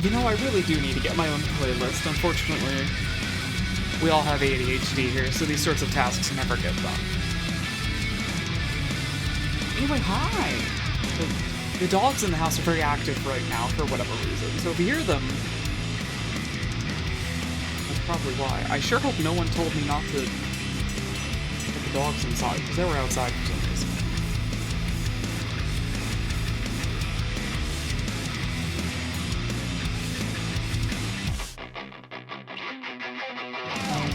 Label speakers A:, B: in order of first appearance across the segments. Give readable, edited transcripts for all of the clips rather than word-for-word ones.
A: You know, I really do need to get my own playlist. Unfortunately, we all have ADHD here, so these sorts of tasks never get done. Anyway, hi! The dogs in the house are very active right now for whatever reason, so if you hear them, that's probably why. I sure hope no one told me not to get the dogs inside, because they were outside for some reason.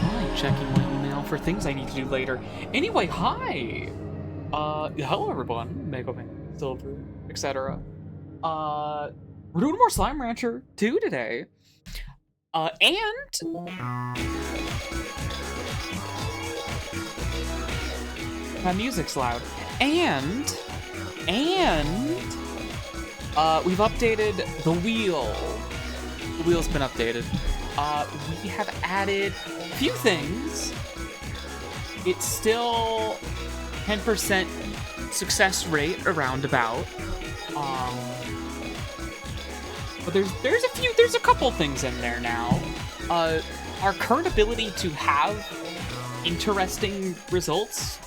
A: Alright, checking my email for things I need to do later. Anyway, hi! Hello everyone, Mako Man, Silver, etc. We're doing more Slime Rancher 2 today. And my music's loud. And we've updated the wheel. The wheel's been updated. We have added a few things. It's still 10% success rate around about. But there's a couple things in there now. Our current ability to have interesting results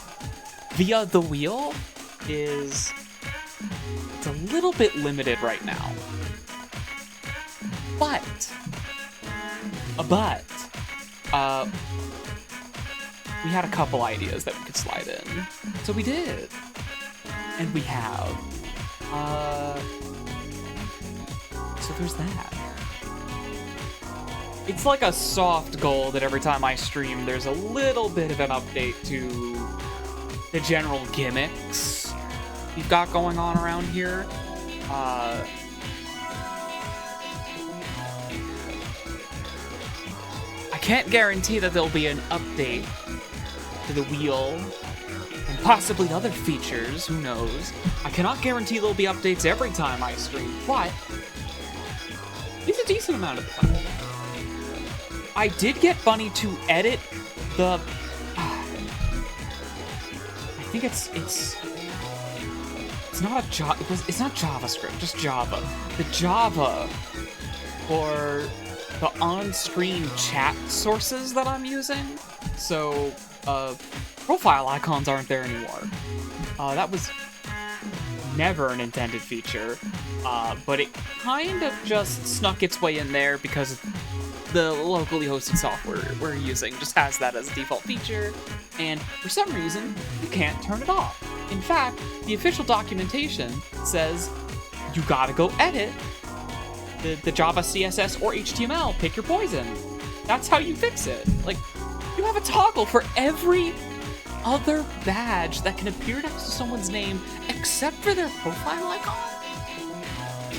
A: via the wheel it's a little bit limited right now. But we had a couple ideas that we could slide in. So we did. And we have. So there's that. It's like a soft goal that every time I stream, there's a little bit of an update to the general gimmicks we've got going on around here. I can't guarantee that there'll be an update to the wheel and possibly other features, who knows. I cannot guarantee there'll be updates every time I stream, but it's a decent amount of the time. I did get Bunny to edit the... I think it's not it's not JavaScript, just Java. The Java for the on-screen chat sources that I'm using. So, profile icons aren't there anymore. That was never an intended feature, but it kind of just snuck its way in there because the locally hosted software we're using just has that as a default feature, and for some reason, you can't turn it off. In fact, the official documentation says you gotta go edit the Java, CSS, or HTML, pick your poison. That's how you fix it. Like, you have a toggle for every other badge that can appear next to someone's name except for their profile icon?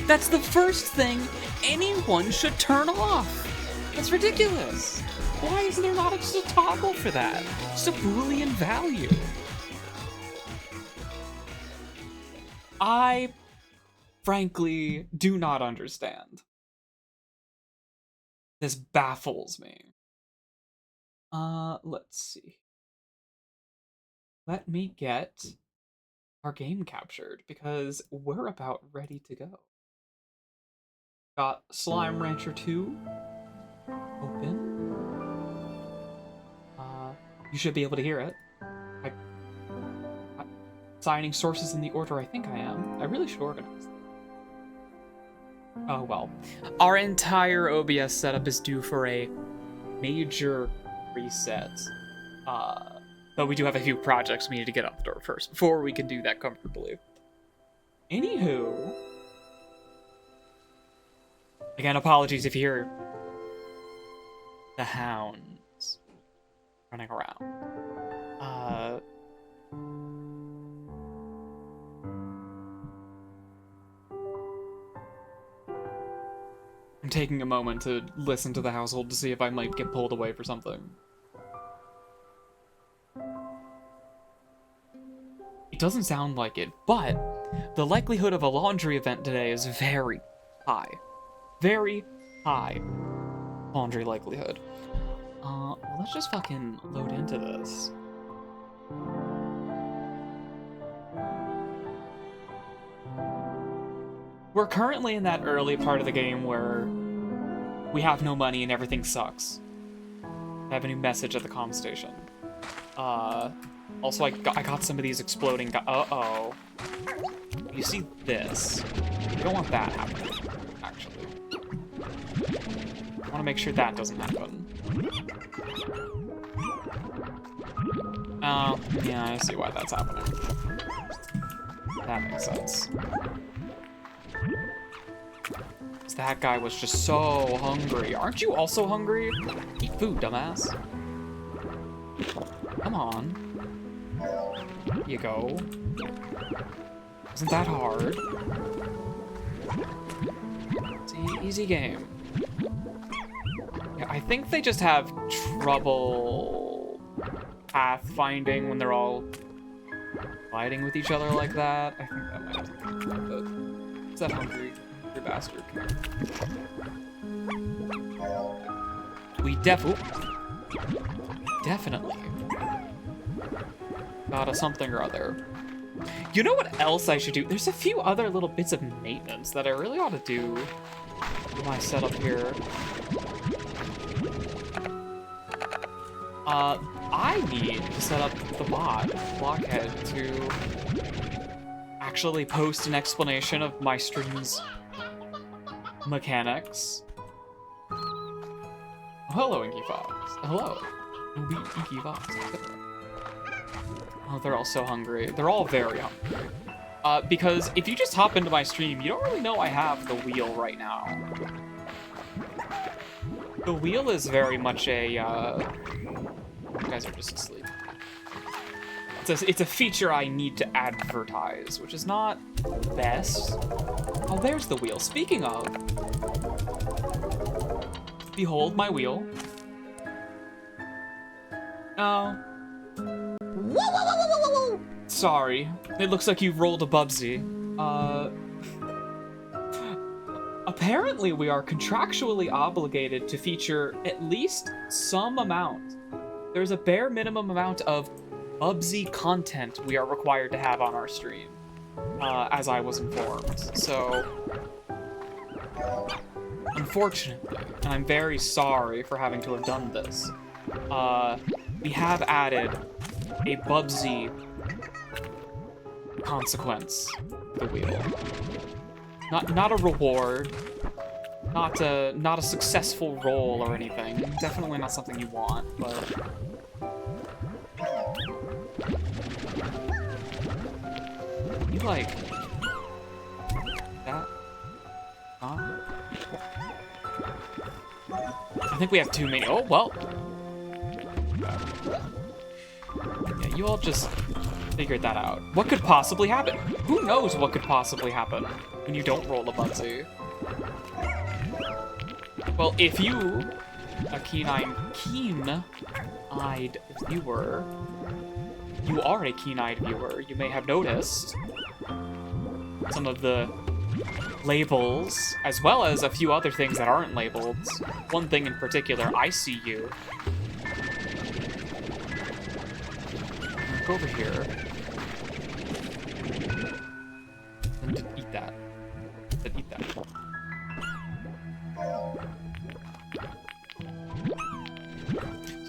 A: That's the first thing anyone should turn off. That's ridiculous. Why is there not just a toggle for that? Just a Boolean value. I, frankly, do not understand. This baffles me. Let's see. Let me get our game captured, because we're about ready to go. Got Slime Rancher 2 open. You should be able to hear it. I'm signing sources in the order I think I am. I really should organize them. Oh well. Our entire OBS setup is due for a major reset. But we do have a few projects we need to get out the door first before we can do that comfortably. Anywho. Again, apologies if you hear the hounds running around. I'm taking a moment to listen to the household to see if I might get pulled away for something. It doesn't sound like it, but the likelihood of a laundry event today is very high. Very high laundry likelihood. Let's just fucking load into this. We're currently in that early part of the game where We have no money and everything sucks. I have a new message at the comm station. Also, I got some of these exploding uh-oh. You see this. You don't want that happening, actually. I want to make sure that doesn't happen. Oh, yeah, I see why that's happening. That makes sense. That guy was just so hungry. Aren't you also hungry? Eat food, dumbass. Come on. Here you go. Isn't that hard? It's an easy game. Yeah, I think they just have trouble pathfinding when they're all fighting with each other like that. I think that might have something to do with it. Is that hungry? You bastard. Come here. We definitely got a something or other. You know what else I should do? There's a few other little bits of maintenance that I really ought to do in my setup here. I need to set up the blockhead to actually post an explanation of my stream's mechanics. Oh, hello, Inky Fox. Hello. Inky Fox. Oh, they're all so hungry. They're all very hungry. Because if you just hop into my stream, you don't really know I have the wheel right now. The wheel is very much a, you guys are just asleep. It's a feature I need to advertise, which is not the best. Oh, there's the wheel. Speaking of, behold my wheel. Oh. Sorry. It looks like you've rolled a Bubsy. Apparently we are contractually obligated to feature at least some amount. There's a bare minimum amount of Bubsy content we are required to have on our stream, as I was informed. So, unfortunately, and I'm very sorry for having to have done this, we have added a Bubsy consequence to the wheel. Not a reward, not a successful roll or anything. Definitely not something you want, but you like that? Huh? I think we have too many. Oh well. Yeah, you all just figured that out. What could possibly happen? Who knows what could possibly happen when you don't roll a Bubsy? Well, if you, a keen-eyed viewer, you are a keen-eyed viewer, you may have noticed some of the labels, as well as a few other things that aren't labeled. One thing in particular, I see you. Go over here. And eat that. Then eat that.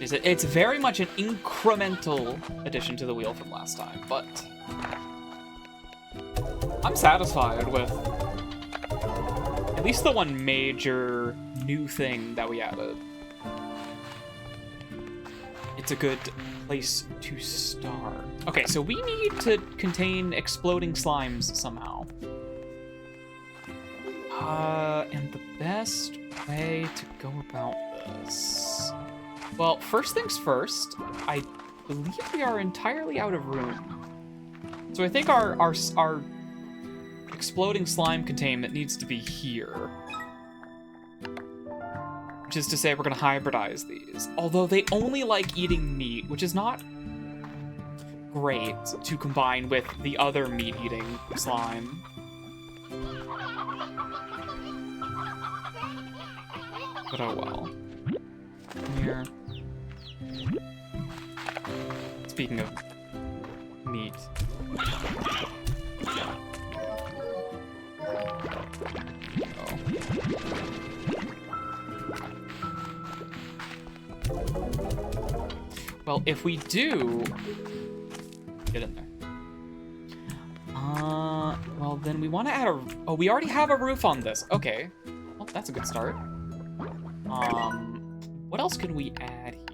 A: So it's very much an incremental addition to the wheel from last time, but I'm satisfied with at least the one major new thing that we added. It's a good place to start. Okay, so we need to contain exploding slimes somehow. And the best way to go about this... Well, first things first, I believe we are entirely out of room. So I think our exploding slime containment needs to be here. Which is to say we're gonna hybridize these. Although they only like eating meat, which is not great to combine with the other meat-eating slime. But oh well. Here. Speaking of meat. Well, if we do... Get in there. Well, then we want to add a... Oh, we already have a roof on this. Okay. Well, that's a good start. What else can we add here?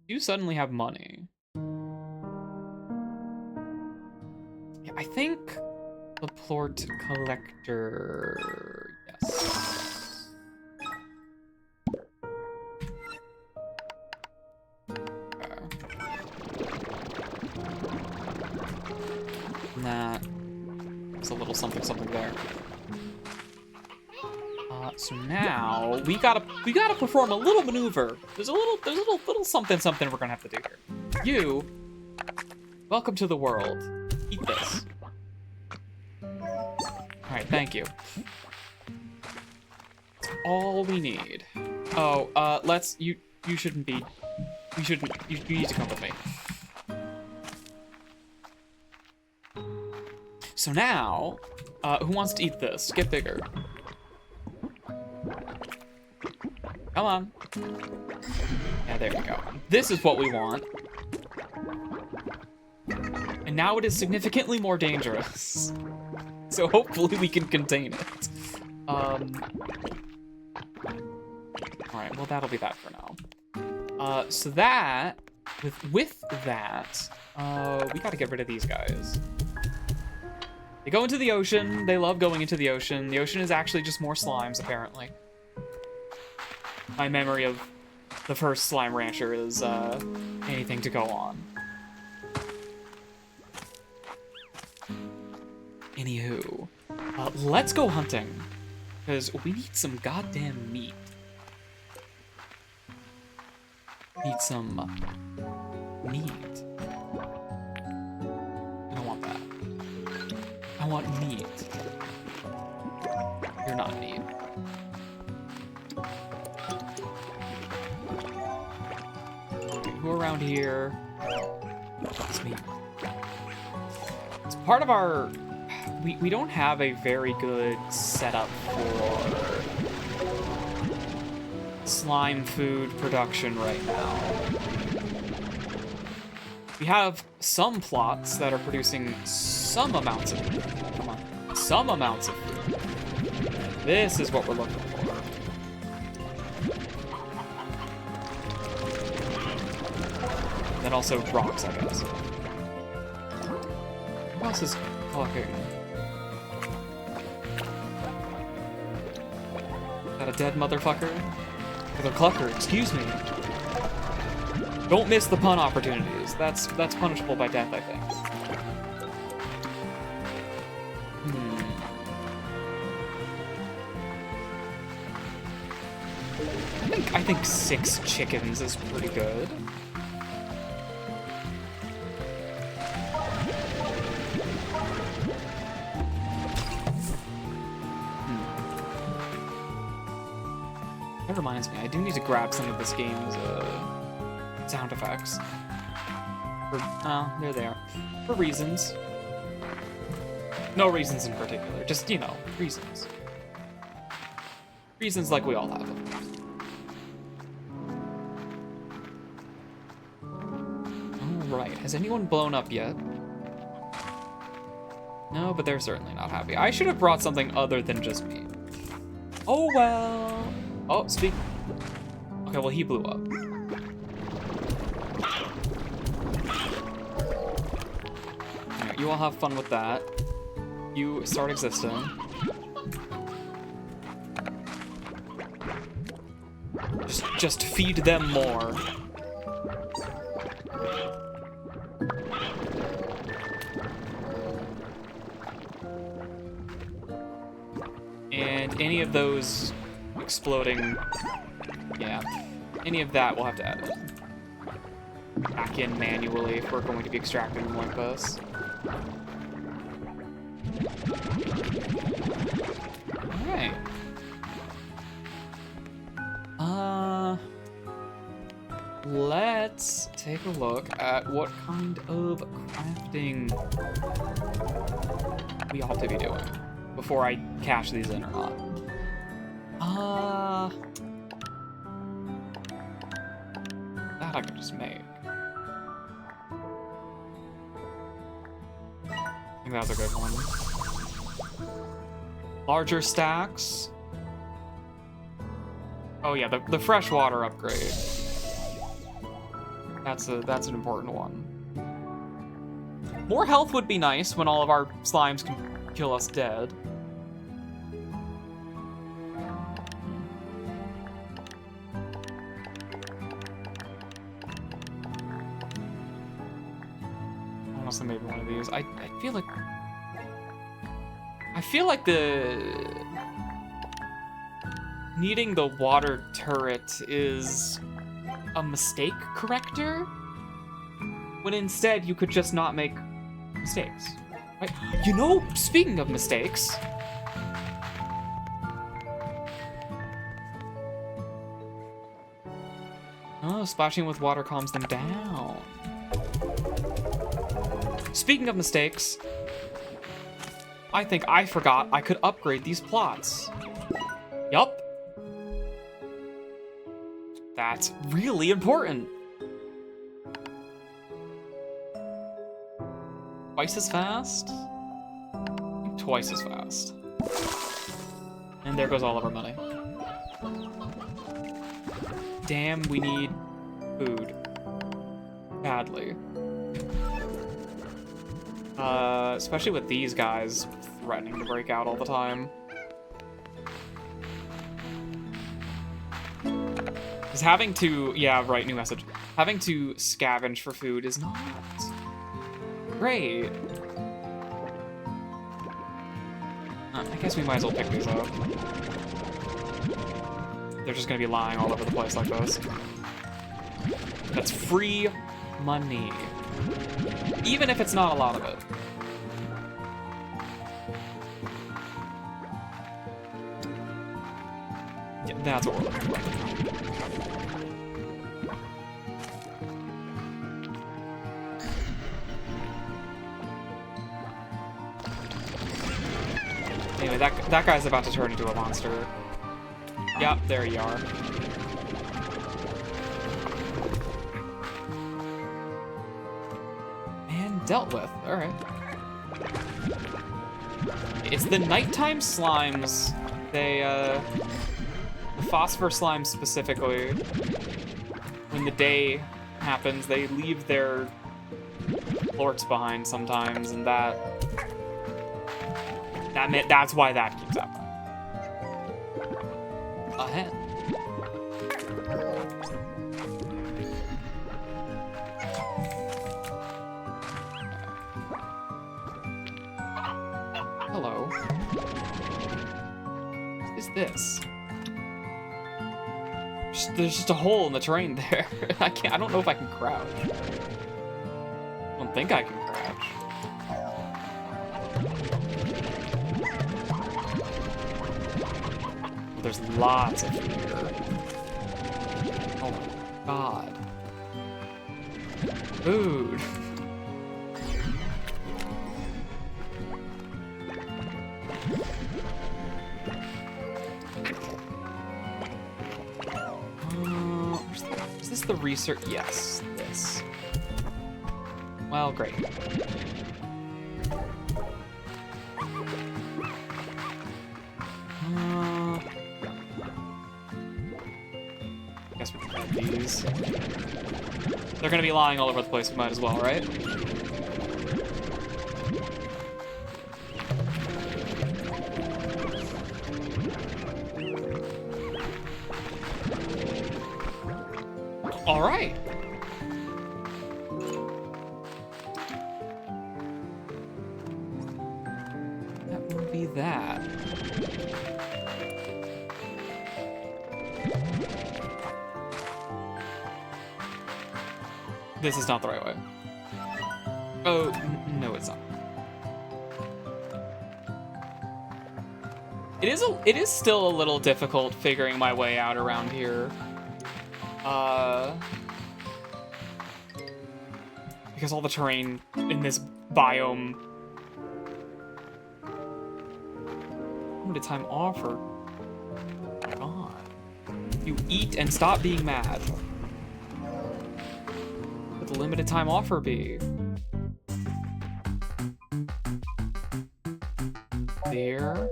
A: You suddenly have money. Yeah, I think the plort collector... Yes. There's a little something there. So now we gotta perform a little maneuver. There's a little something we're gonna have to do here. You, welcome to the world. Eat this. All right, thank you. That's all we need. Oh, you shouldn't be. You need to come with me. So now, who wants to eat this? Get bigger. Come on. Yeah, there you go. This is what we want. And now it is significantly more dangerous. So hopefully we can contain it. Alright, well that'll be that for now. So that, with that, we gotta get rid of these guys. They go into the ocean. They love going into the ocean. The ocean is actually just more slimes, apparently. My memory of the first slime rancher is anything to go on. Anywho, let's go hunting, because we need some goddamn meat. Need some meat. I don't want that. I want meat. You're not meat. Okay, who around here? It's me. It's part of our... We don't have a very good setup for slime food production right now. We have some plots that are producing some amounts of food. Come on. Some amounts of food. This is what we're looking for. And then also rocks, I guess. Who else is clucking? Is that a dead motherfucker? Or the clucker, excuse me. Don't miss the pun opportunities. That's punishable by death, I think. I think 6 chickens is pretty good. That reminds me, I do need to grab some of this game's sound effects. There they are. For reasons. No reasons in particular, just, you know, reasons. Reasons like we all have. Alright, has anyone blown up yet? No, but they're certainly not happy. I should have brought something other than just me. Oh well. Oh, speak. Okay, well he blew up. Alright, you all have fun with that. You start existing. Just feed them more. And any of those exploding, yeah, any of that we'll have to add back in manually if we're going to be extracting them like this. Alright. Let's take a look at what kind of crafting we ought to be doing before I cash these in or not. That I could just make. I think that's a good one. Larger stacks. Oh yeah, the freshwater upgrade. That's an important one. More health would be nice when all of our slimes can kill us dead. Honestly, maybe one of these. I feel like the needing the water turret is a mistake corrector, when instead you could just not make mistakes, right? You know, speaking of mistakes, oh, splashing with water calms them down. Speaking of mistakes, I think I forgot I could upgrade these plots. Yup. That's really important. Twice as fast? Twice as fast. And there goes all of our money. Damn, we need food. Badly. Especially with these guys threatening to break out all the time. Because having to, yeah, right, new message. Having to scavenge for food is not great. I guess we might as well pick these up. They're just gonna be lying all over the place like this. That's free money. Even if it's not a lot of it. Yeah, that's what we're looking for. Anyway, that guy's about to turn into a monster. Yep, there you are. And dealt with. Alright. It's the nighttime slimes. They, the phosphor slimes specifically, when the day happens, they leave their lorts behind sometimes, and that's why that keeps happening. Ahead. Hello. What is this? There's just a hole in the terrain there. I don't know if I can crouch. I don't think I can crouch. There's lots of food here. Oh my god. Food. Is this the research? Yes, this. Well, great. Guess we can grab these. They're gonna be lying all over the place. We might as well, right? All right. That will be that. This is not the right way. Oh, no, it's not. It is still a little difficult figuring my way out around here. Because all the terrain in this biome. Limited time offer. God. You eat and stop being mad. the limited time offer be? There?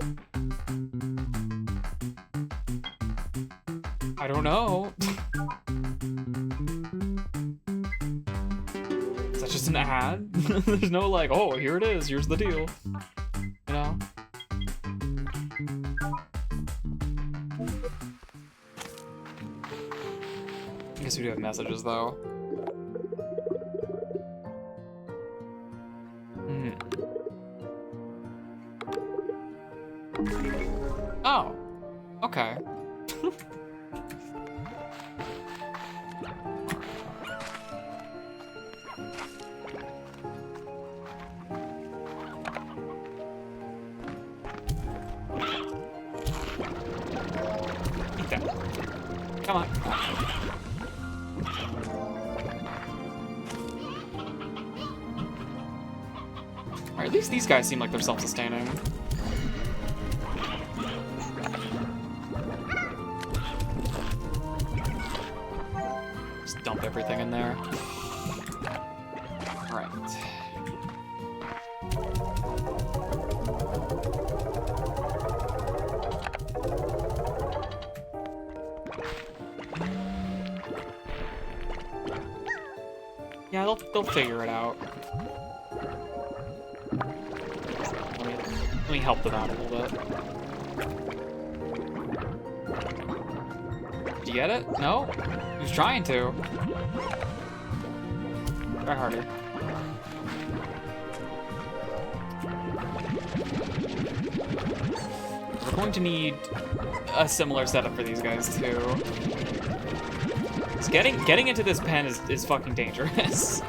A: I don't know. Is that just an ad? There's no like, oh, here it is, here's the deal. You know? I guess we do have messages though. Oh, okay. Eat that. Come on. Alright, at least these guys seem like they're self-sustaining. Just dump everything in there. Alright. Yeah, they'll figure it out. Let me help them out a little bit. Did you get it? No? He was trying to. Try harder. We're going to need a similar setup for these guys too. Getting into this pen is fucking dangerous.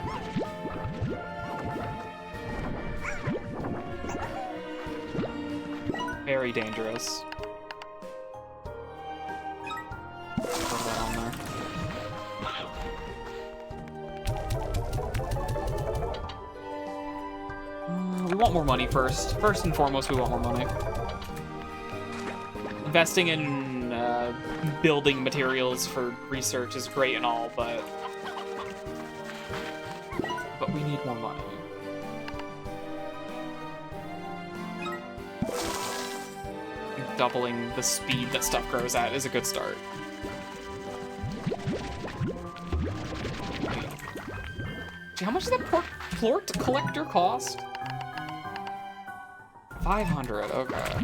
A: Very dangerous. Put that on there. We want more money first. First and foremost, we want more money. Investing in building materials for research is great and all, but we need more money. Doubling the speed that stuff grows at is a good start. Gee, how much does that plort collector cost? 500, okay.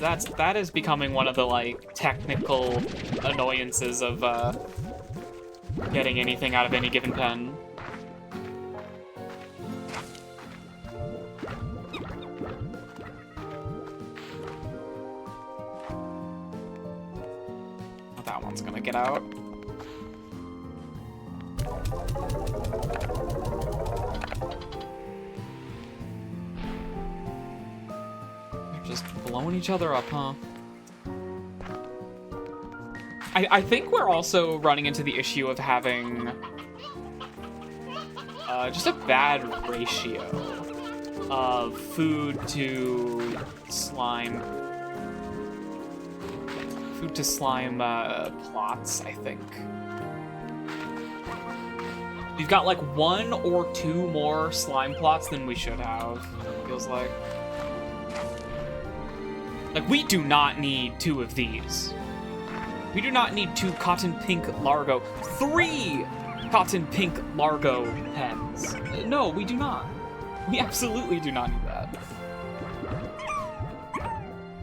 A: That is becoming one of the like technical annoyances of getting anything out of any given pen. Oh, that one's gonna get out. Just blowing each other up, huh? I think we're also running into the issue of having just a bad ratio of food to slime. Food to slime plots, I think. We've got like 1 or 2 more slime plots than we should have, it feels like. Like, we do not need 2 of these. We do not need 2 cotton pink Largo. 3 cotton pink Largo pens. No, we do not. We absolutely do not need that.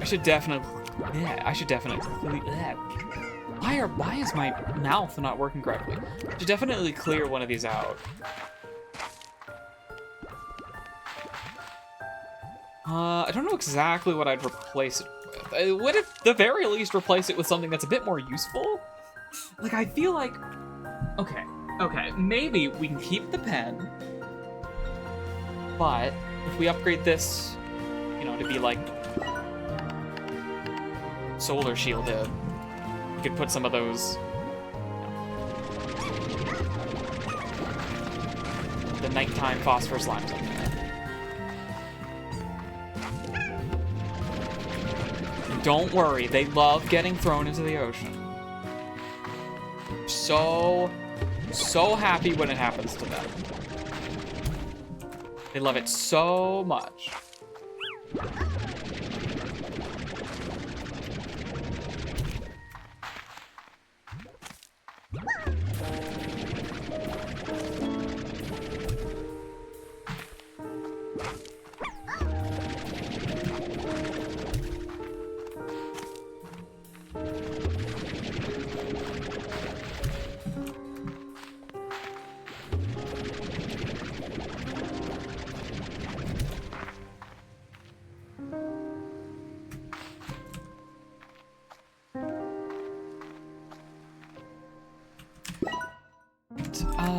A: I should definitely... Why is my mouth not working correctly? I should definitely clear one of these out. I don't know exactly what I'd replace it with. I would at the very least replace it with something that's a bit more useful. Like, I feel like... Okay, maybe we can keep the pen, but if we upgrade this, you know, to be like solar shielded, we could put some of those... the nighttime phosphor slimes in there. Don't worry, they love getting thrown into the ocean. So so happy when it happens to them. They love it so much.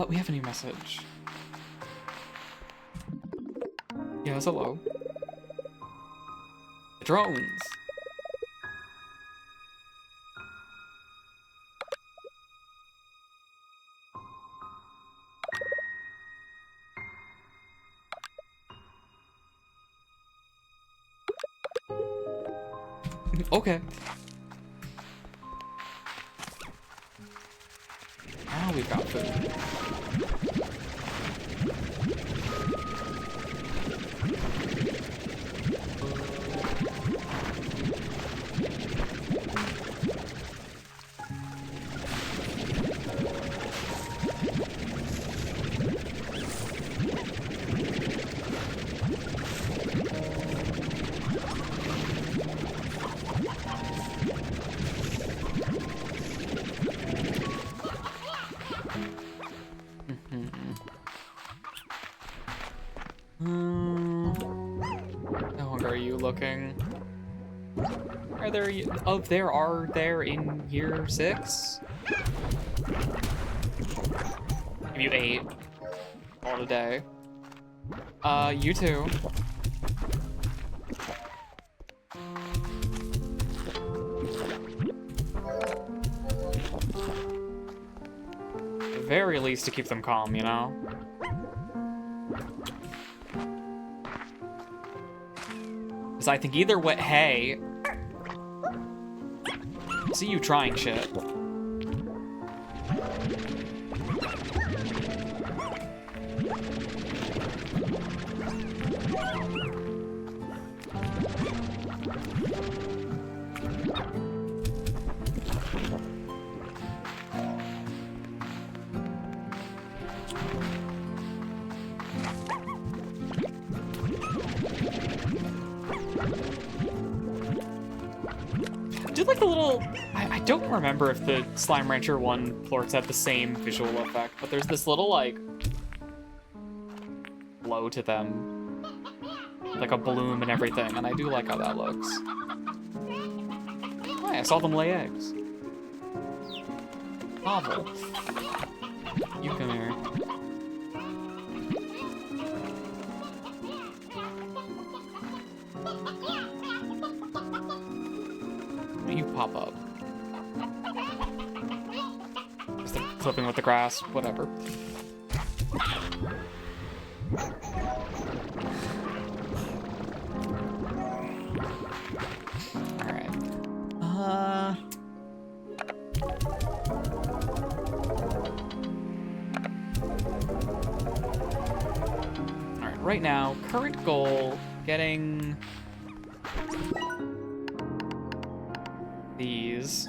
A: We have a new message. Yes, hello. Drones. Okay. Now we've got food. How long are you looking? Are there? Oh, are there in year 6? Give you 8. All today. You too. At the very least to keep them calm, you know? Because I think either way, hey. See you trying shit. Did like the little, I don't remember if the Slime Rancher 1 plorts had the same visual effect, but there's this little like glow to them, like a bloom and everything, and I do like how that looks. Oh, I saw them lay eggs. Novel. You come here. You pop up. Just clipping with the grass, whatever. Alright. Alright, right now, current goal, getting these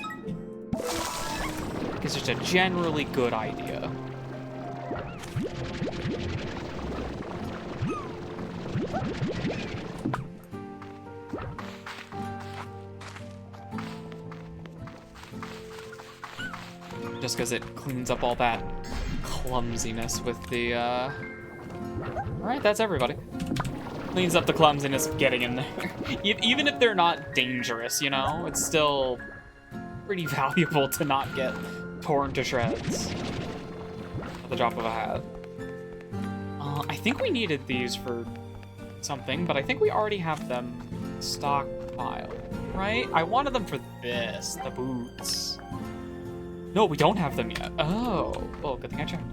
A: is just a generally good idea. Just because it cleans up all that clumsiness with the, Alright, that's everybody. Cleans up the clumsiness of getting in there. Even if they're not dangerous, you know? It's still pretty valuable to not get torn to shreds at the drop of a hat. I think we needed these for something, but I think we already have them stockpiled, right? I wanted them for this, the boots. No, we don't have them yet. Oh, good thing I checked.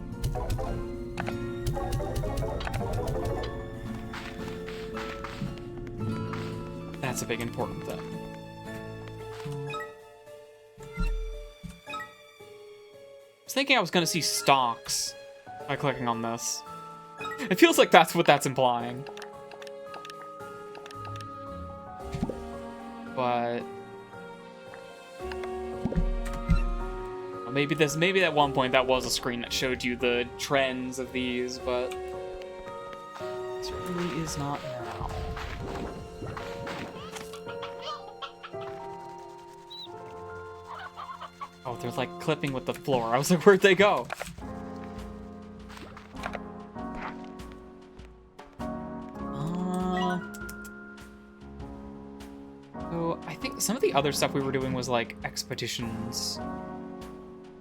A: That's a big important thing. thinking I was gonna see stocks by clicking on this. It feels like that's what that's implying. But well, maybe at one point that was a screen that showed you the trends of these, but this really is not now. Oh, they're like clipping with the floor. I was like, where'd they go? So I think some of the other stuff we were doing was like expeditions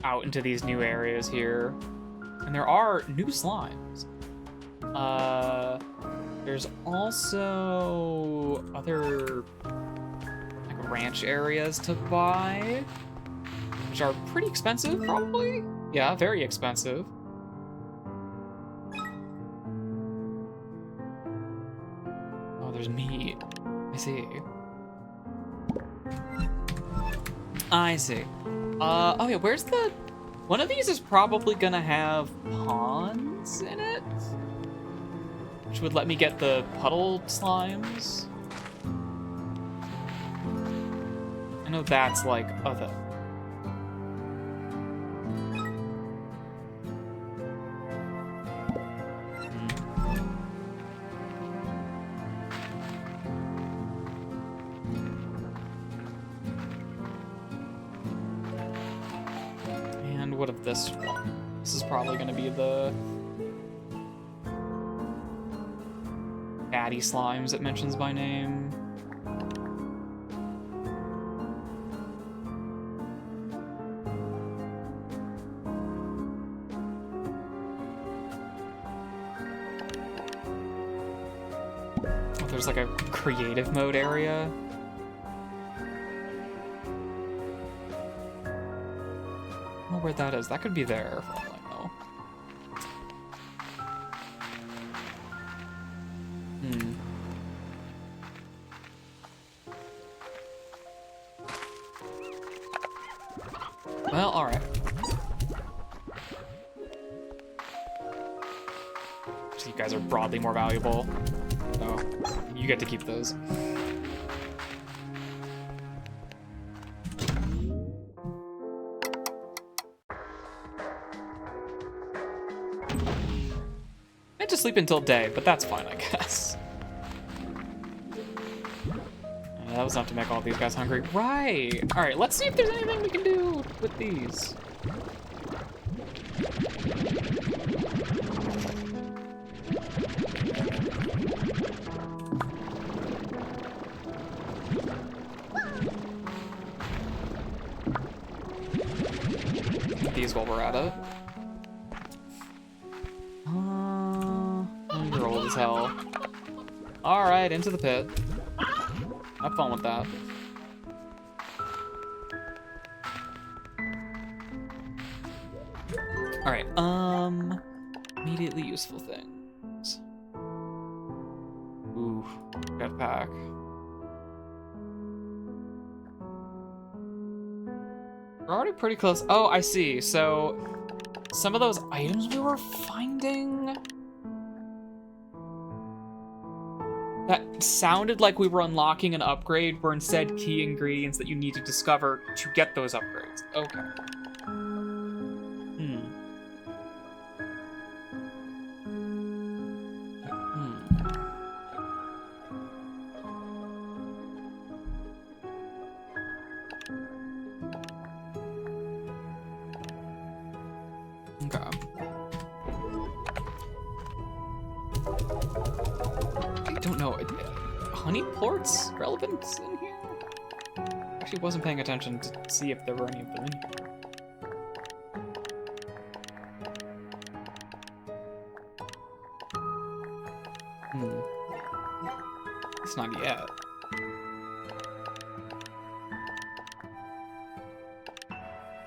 A: out into these new areas here. And there are new slimes. There's also other like ranch areas to buy, which are pretty expensive, probably. Yeah, very expensive. Oh, there's meat. I see. I see. Oh yeah, where's the... One of these is probably gonna have ponds in it, which would let me get the puddle slimes. I know that's like other. And what of this one? This is probably gonna be the fatty slimes it mentions by name. Oh, there's like a creative mode area. I don't know where that is. That could be there for all I know. Well, alright. So you guys are broadly more valuable. So you get to keep those. I had to sleep until day, but that's fine, I guess. That was enough to make all these guys hungry. Right! Alright, let's see if there's anything we can do with these. These while we're at it. You're old as hell. Alright, into the pit. Have fun with that. Alright, immediately useful things. Ooh, jetpack. We're already pretty close. Oh, I see. So, some of those items we were finding that sounded like we were unlocking an upgrade were instead key ingredients that you need to discover to get those upgrades. Okay. Okay. I don't know. Honey plorts relevant in here? Actually wasn't paying attention to see if there were any of them in here. It's not yet.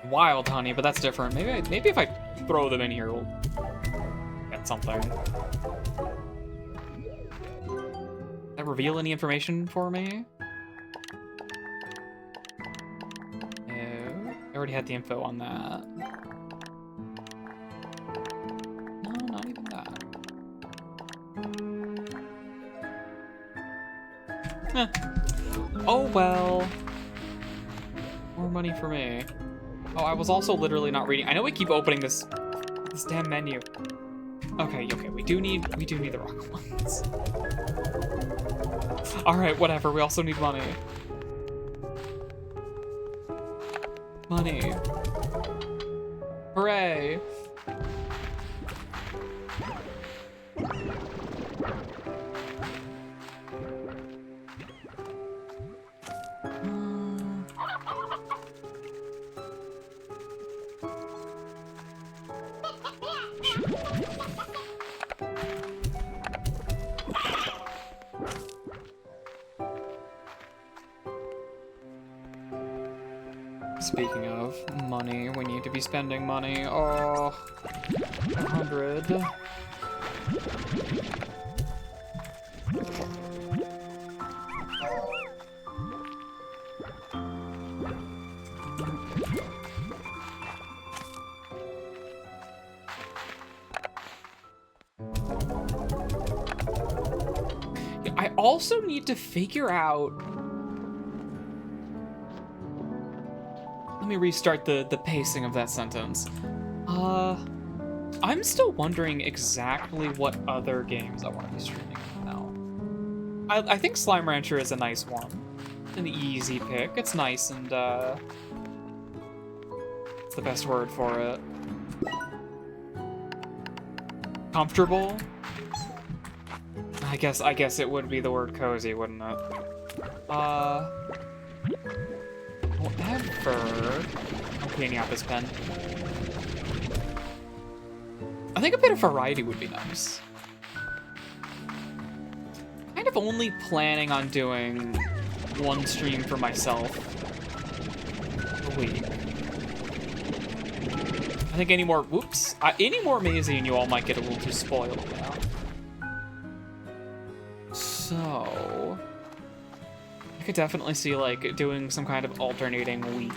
A: Wild honey, but that's different. Maybe if I throw them in here, we'll get something. Does that reveal any information for me? No. I already had the info on that. Eh. Oh well. More money for me. Oh, I was also literally not reading. I know we keep opening this damn menu. Okay, we do need the rocket ones. All right, whatever. We also need money. Money. Hooray. Speaking of money, we need to be spending money. Oh, 100. I also need to figure out. Let me restart the pacing of that sentence. I'm still wondering exactly what other games I want to be streaming now. I think Slime Rancher is a nice one. An easy pick. It's nice and it's the best word for it. Comfortable? I guess it would be the word cozy, wouldn't it? Whatever. I'm cleaning out this pen. I think a bit of variety would be nice. Kind of only planning on doing one stream for myself a week. I think any more Maisie and you all might get a little too spoiled now. So I could definitely see like doing some kind of alternating week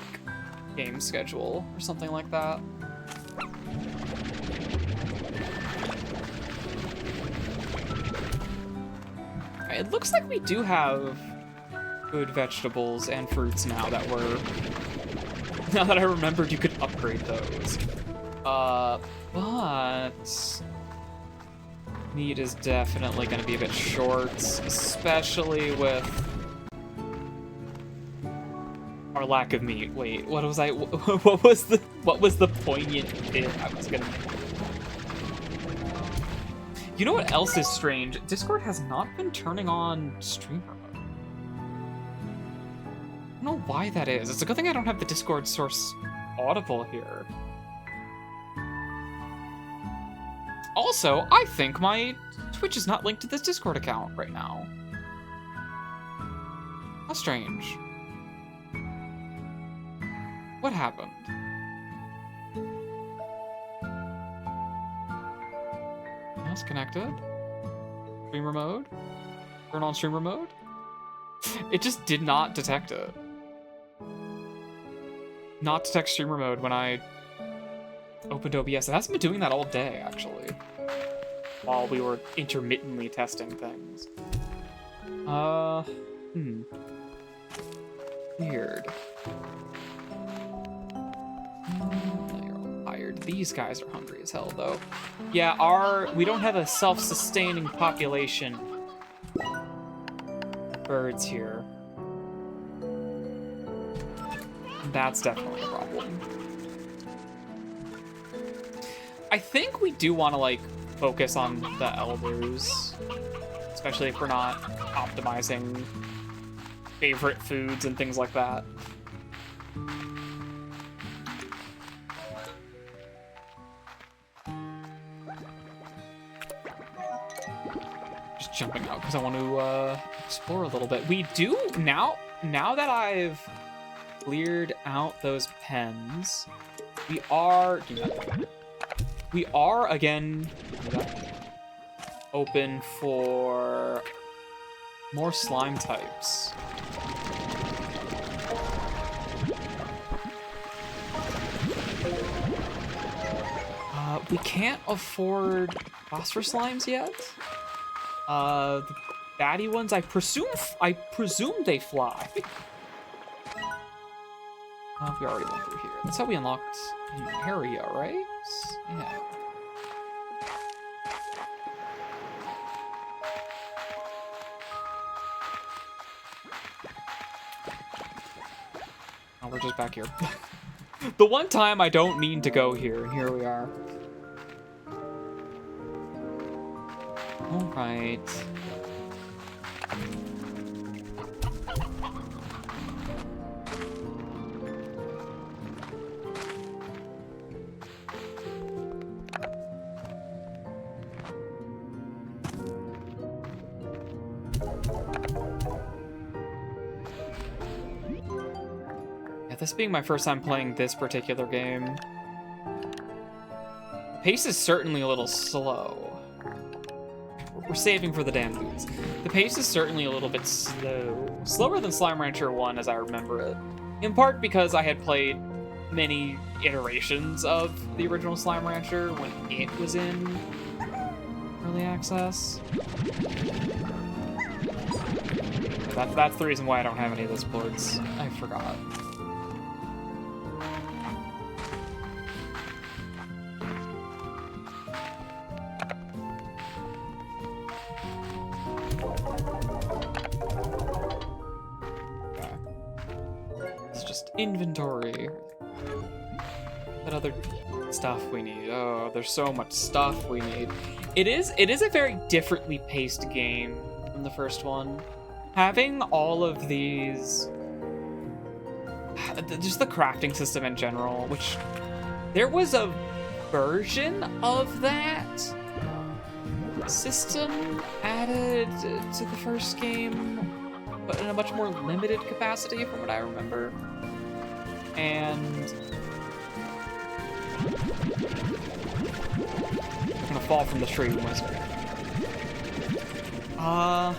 A: game schedule or something like that. It looks like we do have good vegetables and fruits now that I remembered you could upgrade those. But meat is definitely going to be a bit short, especially with our lack of meat. Wait, what was the poignant bit I was gonna make? You know what else is strange? Discord has not been turning on streamer mode. I don't know why that is. It's a good thing I don't have the Discord source audible here. Also, I think my Twitch is not linked to this Discord account right now. How strange. What happened? Yes, connected. Streamer mode. Turn on streamer mode. It just did not detect it. Not detect streamer mode when I opened OBS. It hasn't been doing that all day, actually. While we were intermittently testing things. Weird. You're all tired. These guys are hungry as hell, though. Yeah, we don't have a self-sustaining population of birds here. That's definitely a problem. I think we do want to, like, focus on the elders, especially if we're not optimizing favorite foods and things like that. Just jumping out because I want to explore a little bit. We do now that I've cleared out those pens, we are again open for more slime types. We can't afford phosphor slimes yet. The baddie ones, I presume they fly. We already went through here. That's how we unlocked an area, right? Yeah. Oh, we're just back here. The one time I don't mean to go here, and here we are. All right. This being my first time playing this particular game, the pace is certainly a little slow. We're saving for the damn boots. The pace is certainly a little bit slow. Slower than Slime Rancher 1 as I remember it. In part because I had played many iterations of the original Slime Rancher when it was in early access. That's the reason why I don't have any of those boards. I forgot. Inventory. What other stuff we need? Oh, there's so much stuff we need. It is a very differently paced game from the first one. Having all of these, just the crafting system in general, which there was a version of that system added to the first game, but in a much more limited capacity from what I remember. And I'm gonna fall from the tree with my sword. I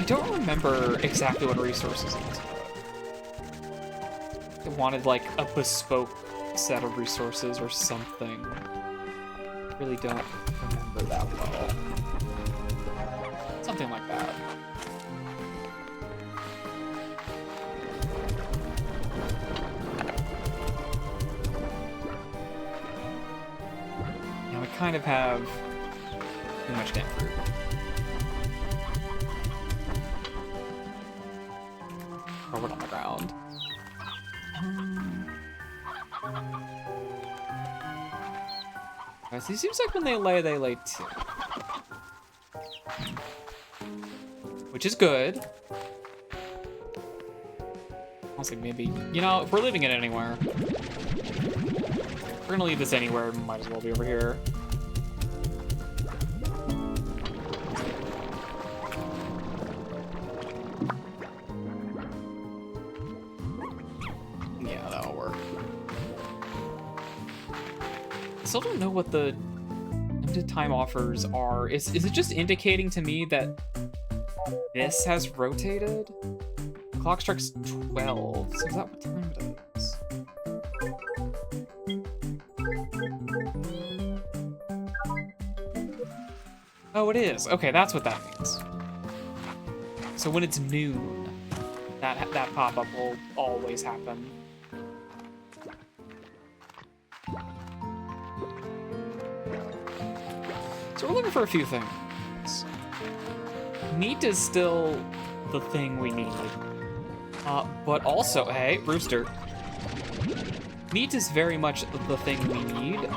A: don't remember exactly what resources it was. It wanted like a bespoke set of resources or something. I really don't remember that well. Something like that. Now we kind of have too much damn fruit. Throw it on the ground. It seems like when they lay too. Which is good. Honestly, maybe, you know, if we're leaving it anywhere, we're gonna leave this anywhere, might as well be over here. Yeah, that'll work. I still don't know what the limited time offers are. Is it just indicating to me that this has rotated? The clock strikes 12, so is that what time it is? Oh, it is. Okay, that's what that means. So when it's noon, that pop-up will always happen. So we're looking for a few things. Meat is still the thing we need. But also, hey, Rooster. Meat is very much the thing we need.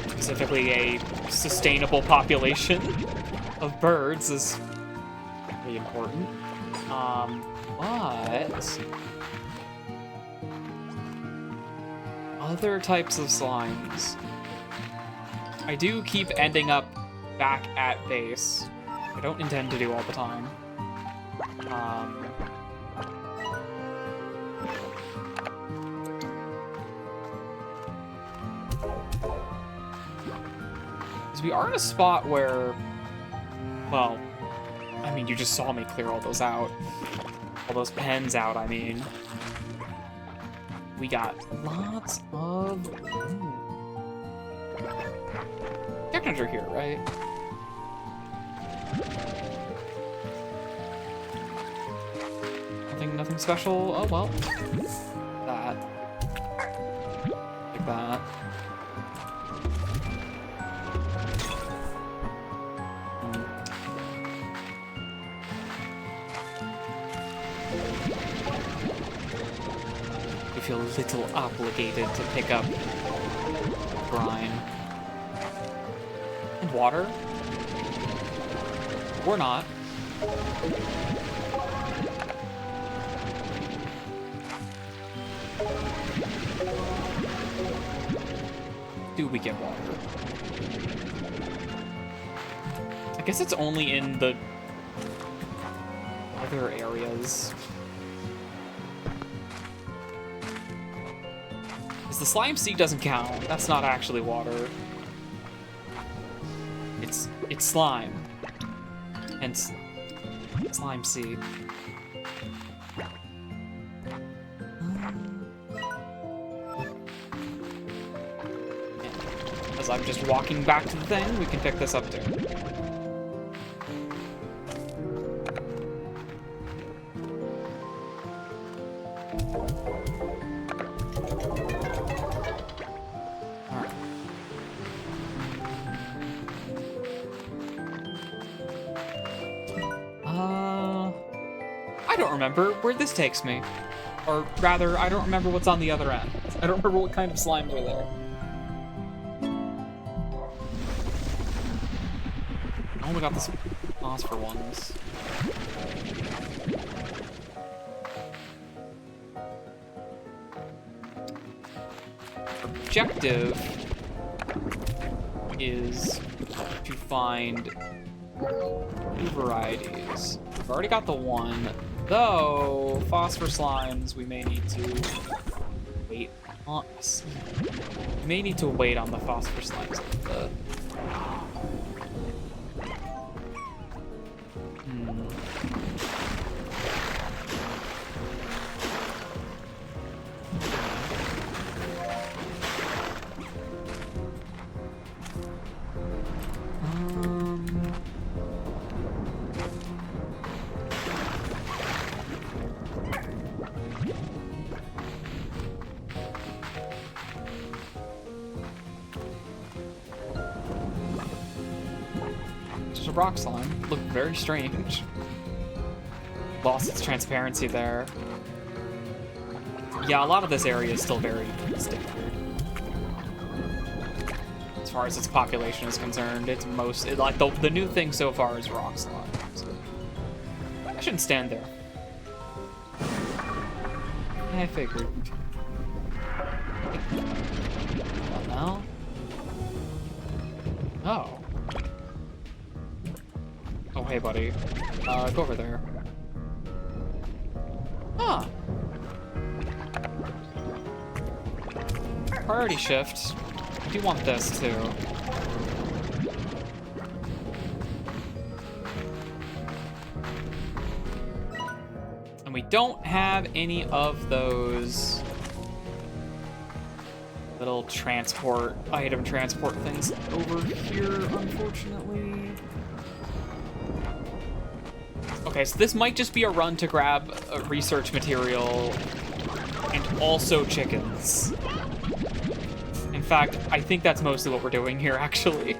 A: Specifically, a sustainable population of birds is really important. But other types of slimes. I do keep ending up back at base. I don't intend to do all the time. Because we are in a spot where, well, I mean, you just saw me clear all those out. All those pens out, I mean. We got lots of... Ooh. Technos are here, right? Nothing special. Oh, well. That. Like that. You feel a little obligated to pick up brine. And water? Or not. Do we get water? I guess it's only in the other areas. Because the slime sea doesn't count. That's not actually water. It's slime. Hence, slime sea. As I'm just walking back to the thing, we can pick this up too. Alright. I don't remember where this takes me. Or rather, I don't remember what's on the other end. I don't remember what kind of slimes are there. I only got the phosphor ones. Objective is to find two varieties. We've already got the one, though phosphor slimes we may need to wait on. We may need to wait on the phosphor slimes. Rock slime looked very strange. Lost its transparency there. Yeah, a lot of this area is still very standard. As far as its population is concerned, it's like the new thing so far is rock slime. So I shouldn't stand there. I figured. What now? Oh. Oh, hey, buddy. Go over there. Huh. Priority shift. I do want this, too. And we don't have any of those little item transport things over here, unfortunately. Okay, so this might just be a run to grab research material and also chickens. In fact, I think that's mostly what we're doing here, actually.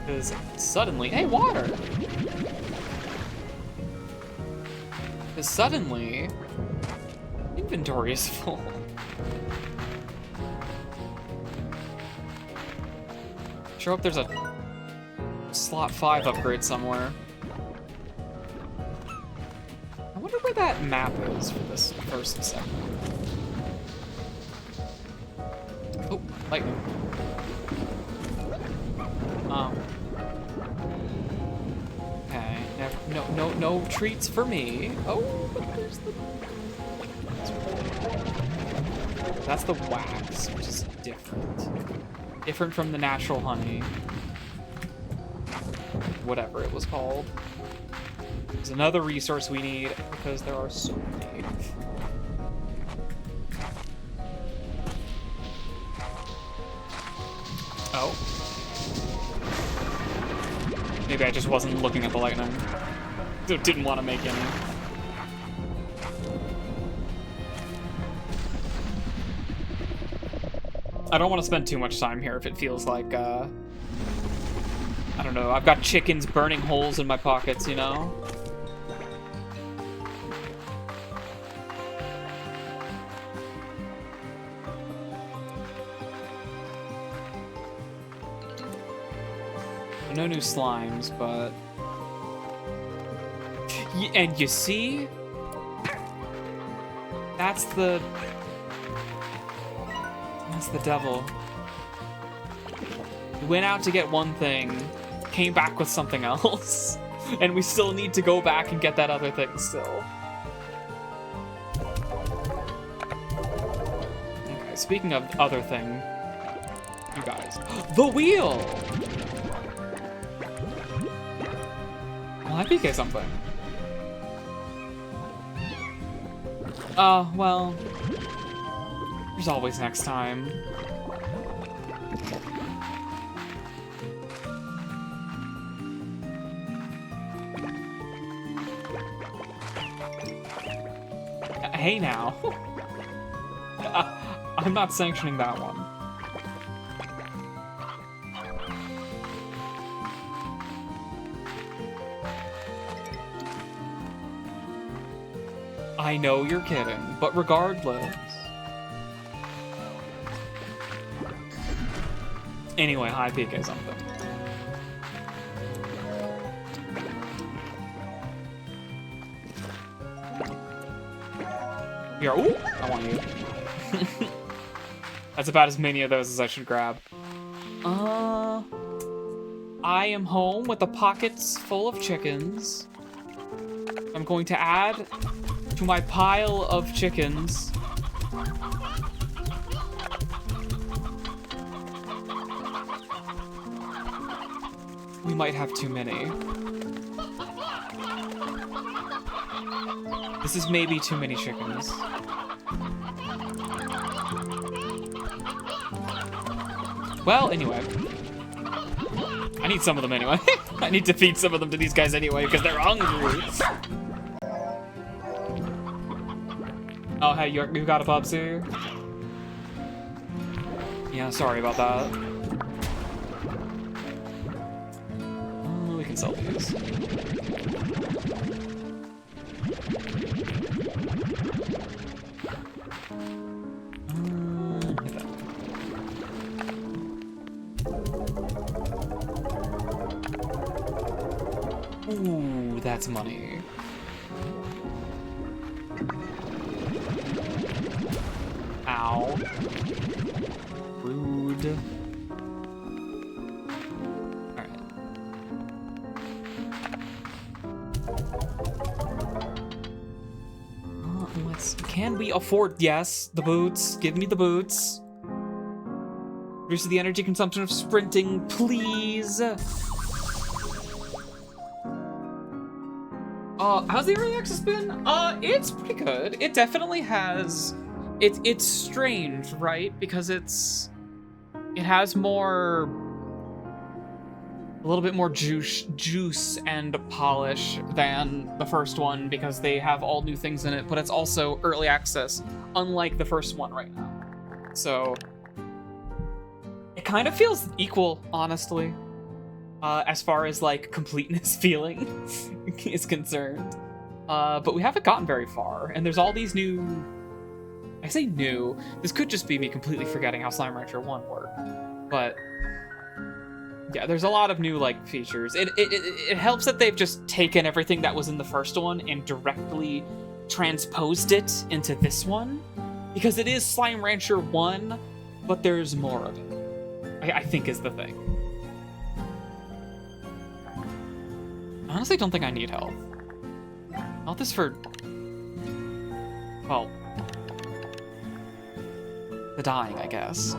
A: Because suddenly... Hey, water! Because suddenly... Inventory is full. Sure hope there's a slot 5 upgrade somewhere. I wonder where that map is for this first segment. Oh, lightning. Okay. No treats for me. Oh, but there's the... That's the wax, which is different. Different from the natural honey. Whatever it was called. There's another resource we need because there are so many. Oh. Maybe I just wasn't looking at the lightning. Didn't want to make any. I don't want to spend too much time here if it feels like, I don't know, I've got chickens burning holes in my pockets, you know? No new slimes, but... And you see? That's the devil. We went out to get one thing, came back with something else, and we still need to go back and get that other thing still. Okay, speaking of other thing, you guys. The wheel! Well, I PK something. Well, there's always next time. Hey now. I'm not sanctioning that one. I know you're kidding, but regardless. Anyway, high PK something. Here, ooh, I want you. That's about as many of those as I should grab. I am home with the pockets full of chickens. I'm going to add to my pile of chickens. We might have too many. This is maybe too many chickens. Well, anyway. I need some of them anyway. I need to feed some of them to these guys anyway, because they're hungry. Oh, hey, you got a Bubsy? Yeah, sorry about that. Oh, we can sell these. Ooh, that's money. Ow. Rude. Alright. Can we afford? Yes, the boots. Give me the boots. Reduce the energy consumption of sprinting, please. How's the early access been? It's pretty good. It definitely has. It's strange, right? Because it has more, a little bit more juice and polish than the first one because they have all new things in it. But it's also early access, unlike the first one right now. So it kind of feels equal, honestly. As far as like completeness feeling is concerned. But we haven't gotten very far, and there's all these new, I say new, this could just be me completely forgetting how Slime Rancher 1 worked, but yeah, there's a lot of new like features. It helps that they've just taken everything that was in the first one and directly transposed it into this one, because it is Slime Rancher 1, but there's more of it, I think is the thing. I honestly don't think I need health. Health is for, well, the dying, I guess.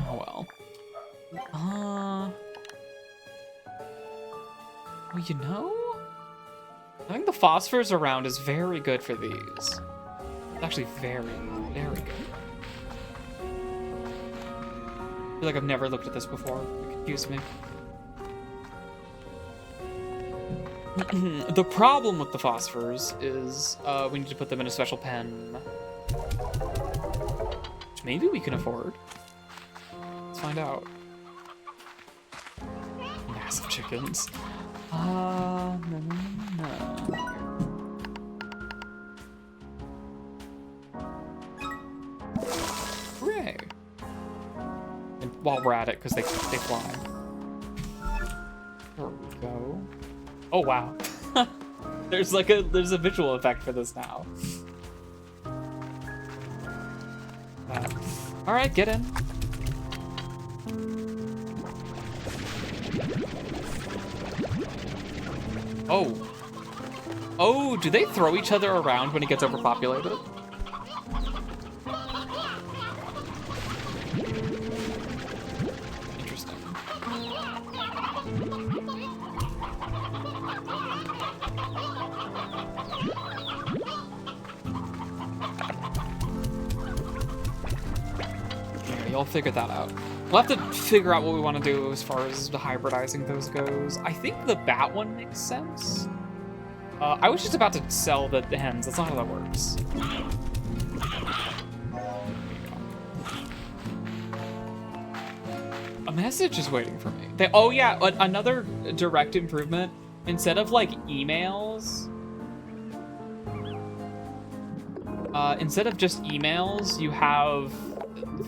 A: Oh well. Well, you know, having the phosphors around is very good for these. It's actually very, very good. I feel like I've never looked at this before. It confused me. The problem with the phosphors is we need to put them in a special pen. Which maybe we can afford. Let's find out. Massive chickens. No. Hooray! And while we're at it, because they fly. There we go. Oh wow. there's a visual effect for this now. All right, get in. Oh, do they throw each other around when it gets overpopulated? Interesting. Okay, y'all figure that out. We'll have to figure out what we want to do as far as the hybridizing those goes. I think the bat one makes sense. I was just about to sell the hens. That's not how that works. A message is waiting for me. Oh yeah, another direct improvement. Instead of like emails, instead of just emails, you have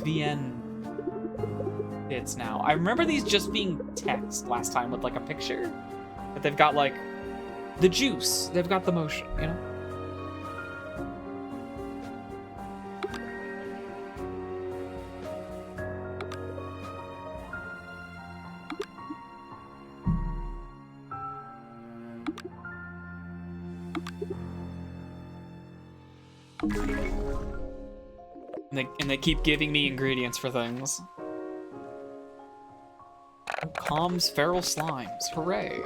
A: VN bits now. I remember these just being text last time with like a picture, but they've got like the juice. They've got the motion, you know? And they keep giving me ingredients for things. Calms feral slimes. Hooray.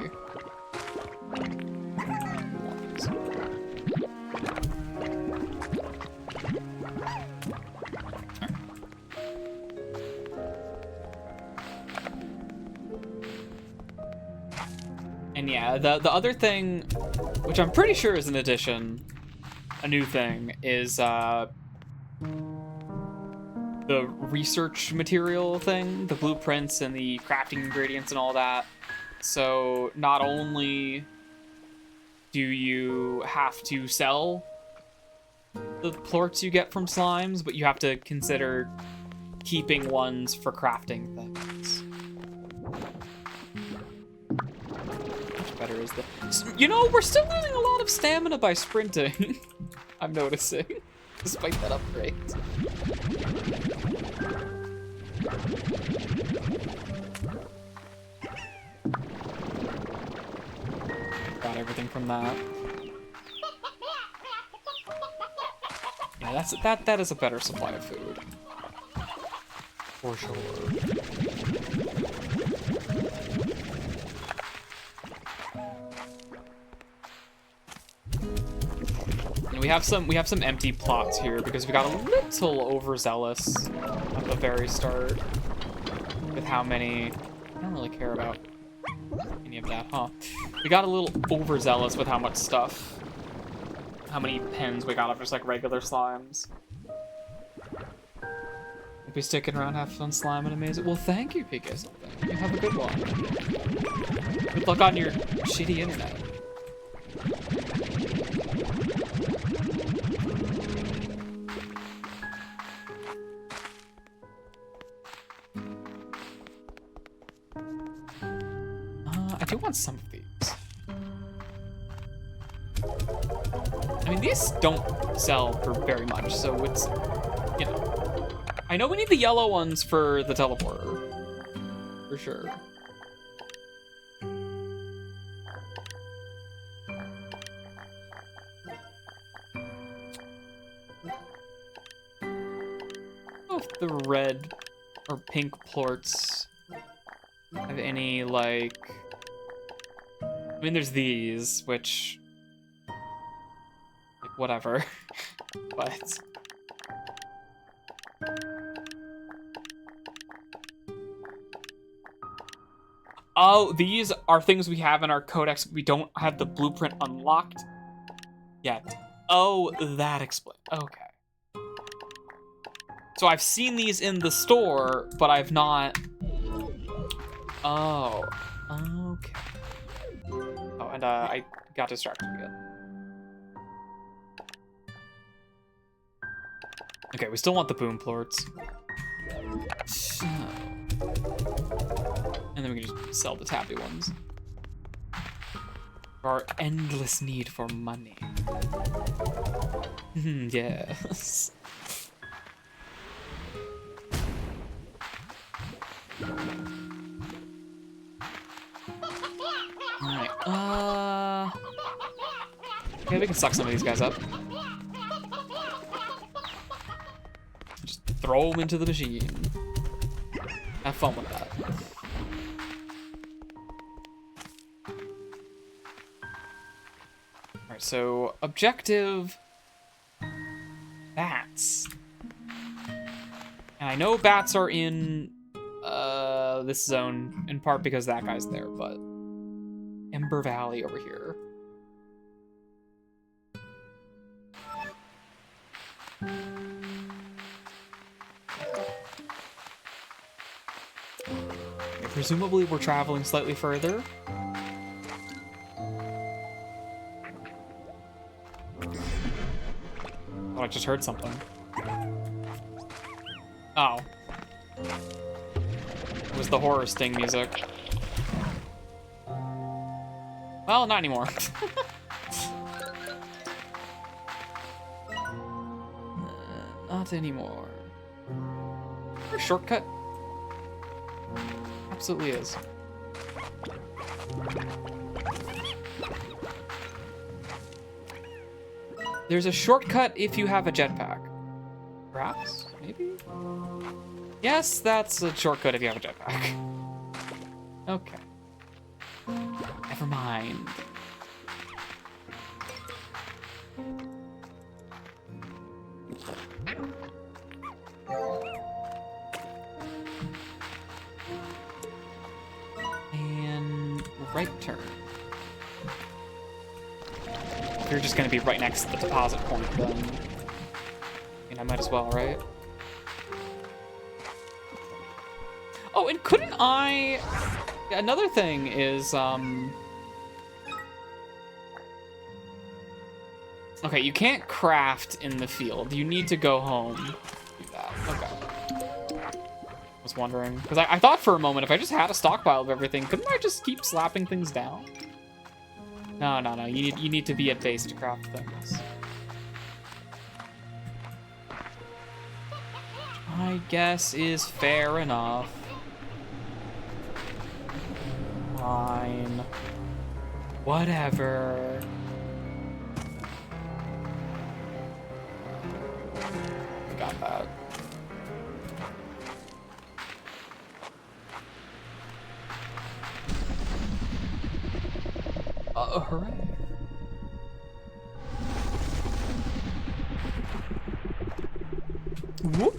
A: And yeah, the other thing, which I'm pretty sure is an addition, a new thing, is the research material thing, the blueprints and the crafting ingredients and all that. So not only do you have to sell the plorts you get from slimes, but you have to consider keeping ones for crafting things. Much better is the... You know, we're still losing a lot of stamina by sprinting. I'm noticing, despite that upgrade. Got everything from that. Yeah, that is a better supply of food. For sure. And we have some empty plots here because we got a little overzealous at the very start with how many. I don't really care about any of that, huh? We got a little overzealous with how much stuff, how many pens we got of just like regular slimes. If you're sticking around, have fun sliming and Maisie. Well, thank you, PK Something. You have a good one. Good luck on your shitty internet. I do want some of these. I mean, these don't sell for very much, so it's, you know. I know we need the yellow ones for the teleporter, for sure. I don't know if the red or pink plorts have any, like... I mean, there's these, which... Like whatever. But oh, these are things we have in our codex. We don't have the blueprint unlocked yet. Oh, that explains. Okay. So I've seen these in the store, but I've not. Oh, okay. Oh, and I got distracted again. Okay, we still want the boom plorts. And then we can just sell the tappy ones. For our endless need for money. Yes. Alright, okay, we can suck some of these guys up. Just throw them into the machine. Have fun with that. Alright, so objective bats. And I know bats are in this zone in part because that guy's there, but Ember Valley over here. Okay, presumably we're traveling slightly further. Oh, I just heard something. Oh. It was the horror sting music. Well, not anymore. Not anymore. Is there a shortcut? Absolutely is. There's a shortcut if you have a jetpack. Perhaps? Maybe? Yes, that's a shortcut if you have a jetpack. Okay. Never mind. And right turn. If you're just gonna be right next to the deposit point, then I mean, I might as well, right? Oh, and couldn't I... Another thing is, okay, you can't craft in the field. You need to go home. Do that. Okay. I was wondering, because I thought for a moment, if I just had a stockpile of everything, couldn't I just keep slapping things down? No. You need to be at base to craft things. I guess is fair enough. Fine. Whatever. Got that. Hooray. Whoop.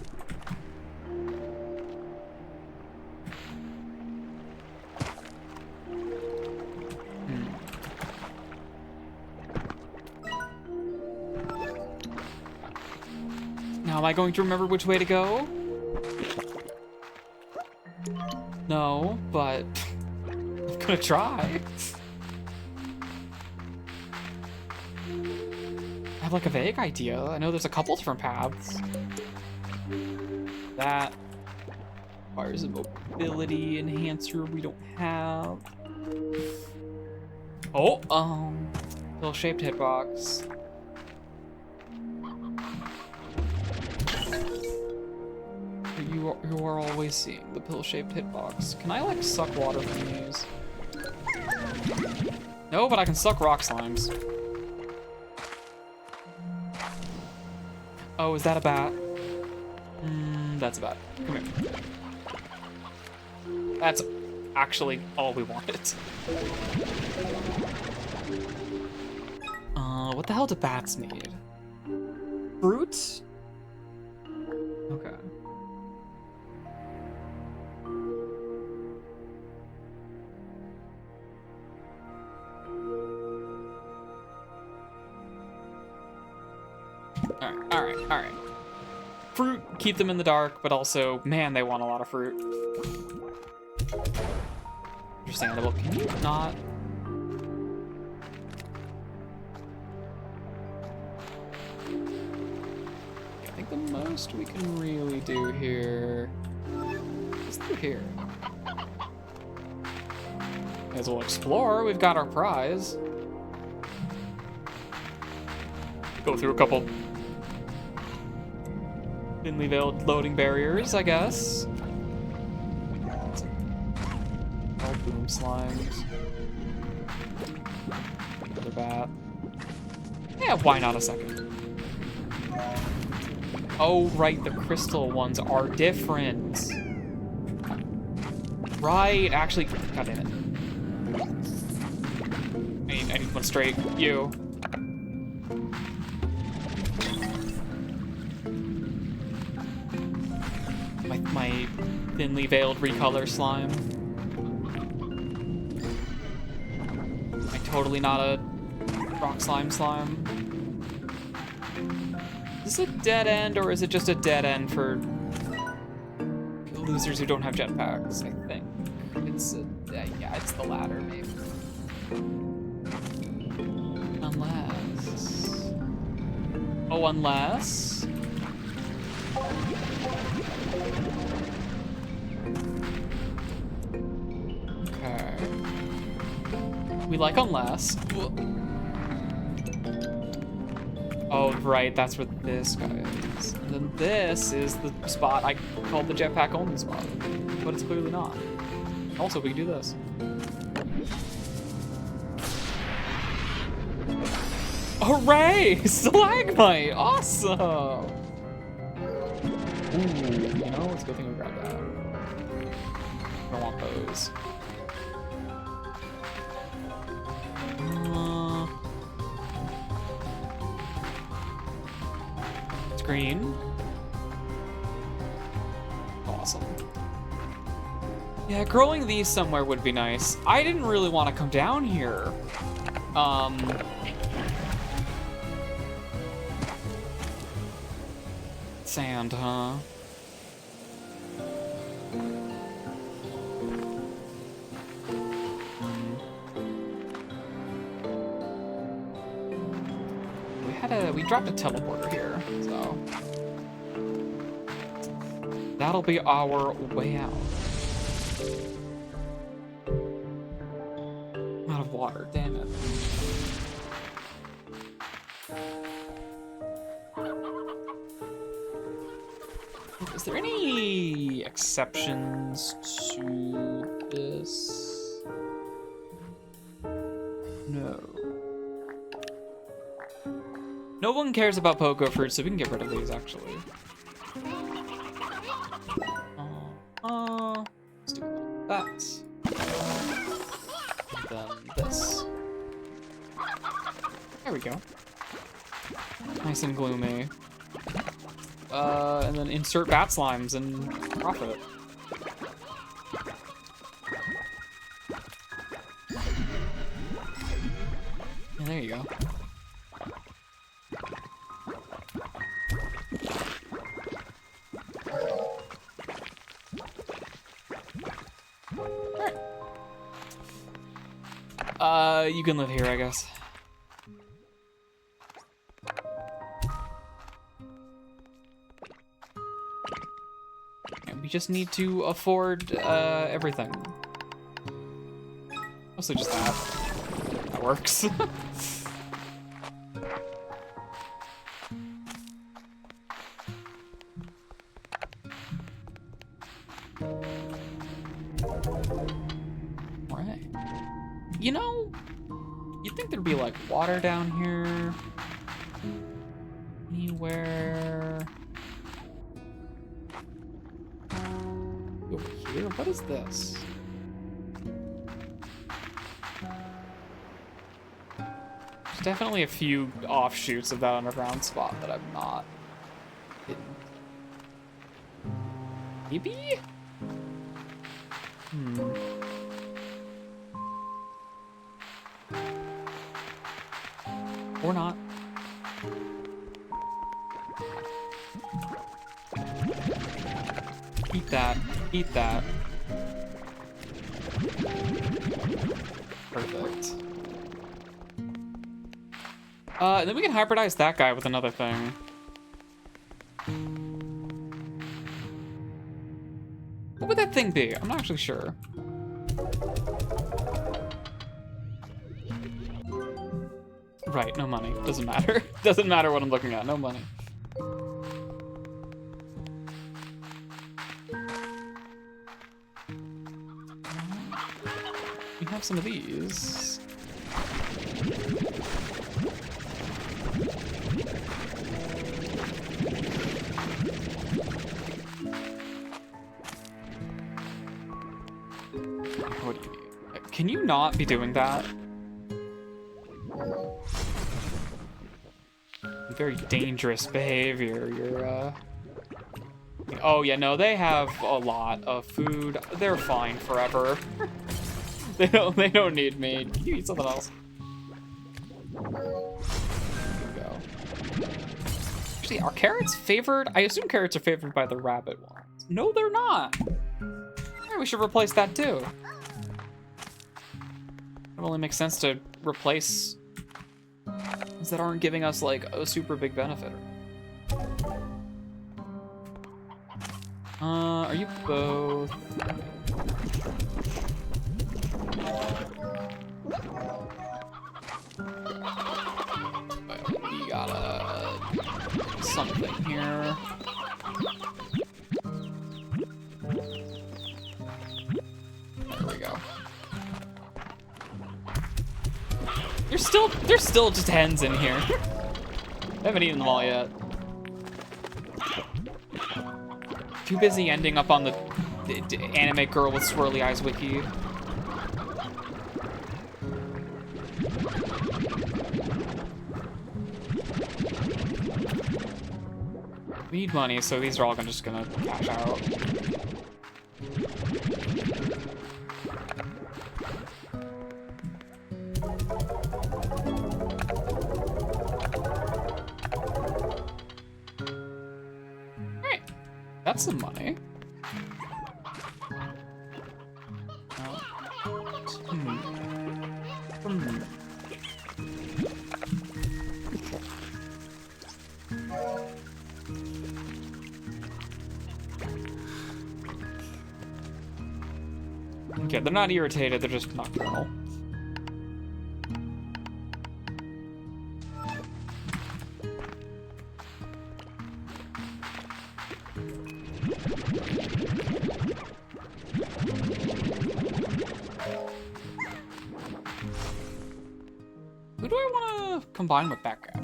A: Now, am I going to remember which way to go? No, but I'm gonna try. I have like a vague idea. I know there's a couple different paths. That requires a mobility enhancer we don't have. Oh, pill-shaped hitbox. You are always seeing the pill-shaped hitbox. Can I like suck water from these? No, but I can suck rock slimes. Oh, is that a bat? That's a bat. Come here. That's actually all we wanted. What the hell do bats need? Fruit? Okay. Alright. Fruit, keep them in the dark, but also, man, they want a lot of fruit. Understandable. Can you not? I think the most we can really do here is through here. As we'll explore, we've got our prize. Go through a couple thinly veiled loading barriers, I guess. Oh, boom slimes. Another bat. Yeah, why not a second? Oh, right, the crystal ones are different. Right, actually, god damn it. I need one straight. You. My thinly veiled recolor slime. Am I totally not a rock slime? Is this a dead end, or is it just a dead end for losers who don't have jetpacks? I think it's yeah, it's the latter, maybe. Unless. Okay. We like unless. Oh, right, that's where this guy is. And then this is the spot I called the jetpack only spot, but it's clearly not. Also, we can do this. Hooray! Stalagmite! Awesome! Ooh, you know, it's a good thing we grabbed that. I don't want those. It's green. Awesome. Yeah, growing these somewhere would be nice. I didn't really want to come down here. Sand, huh? We dropped a teleporter here, so that'll be our way out. I'm out of water, damn it. Is there any exceptions to this? No. No one cares about pogo fruits, so we can get rid of these, actually. Let's do that. And then this. There we go. Nice and gloomy. And then insert bat slimes and profit. And there you go. Alright. You can live here, I guess. We just need to afford everything. Mostly just that. That works. Alright. You know, you'd think there'd be like water down here. Anywhere. Over here? What is this? definitely a few offshoots of that underground spot that I'm not hidden. Maybe? Or not. Eat that. Eat that. Perfect. And then we can hybridize that guy with another thing. What would that thing be? I'm not actually sure. Right, no money. Doesn't matter. Doesn't matter what I'm looking at. No money. We have some of these. What do you need? Can you not be doing that? Very dangerous behavior. You're, Oh, yeah, no, they have a lot of food. They're fine forever. They don't need me. Can you eat something else? There we go. Actually, are carrots favored? I assume carrots are favored by the rabbit ones. No, they're not. Yeah, we should replace that too. It only makes sense to replace things that aren't giving us like a super big benefit. Are you both? We gotta something here. There we go. There's still just hens in here. I haven't eaten them all yet. Too busy ending up on the anime girl with swirly eyes wiki. We need money, so these are all just gonna cash out. That's some money. Okay, they're not irritated, they're just nocturnal. Who do I want to combine with that guy?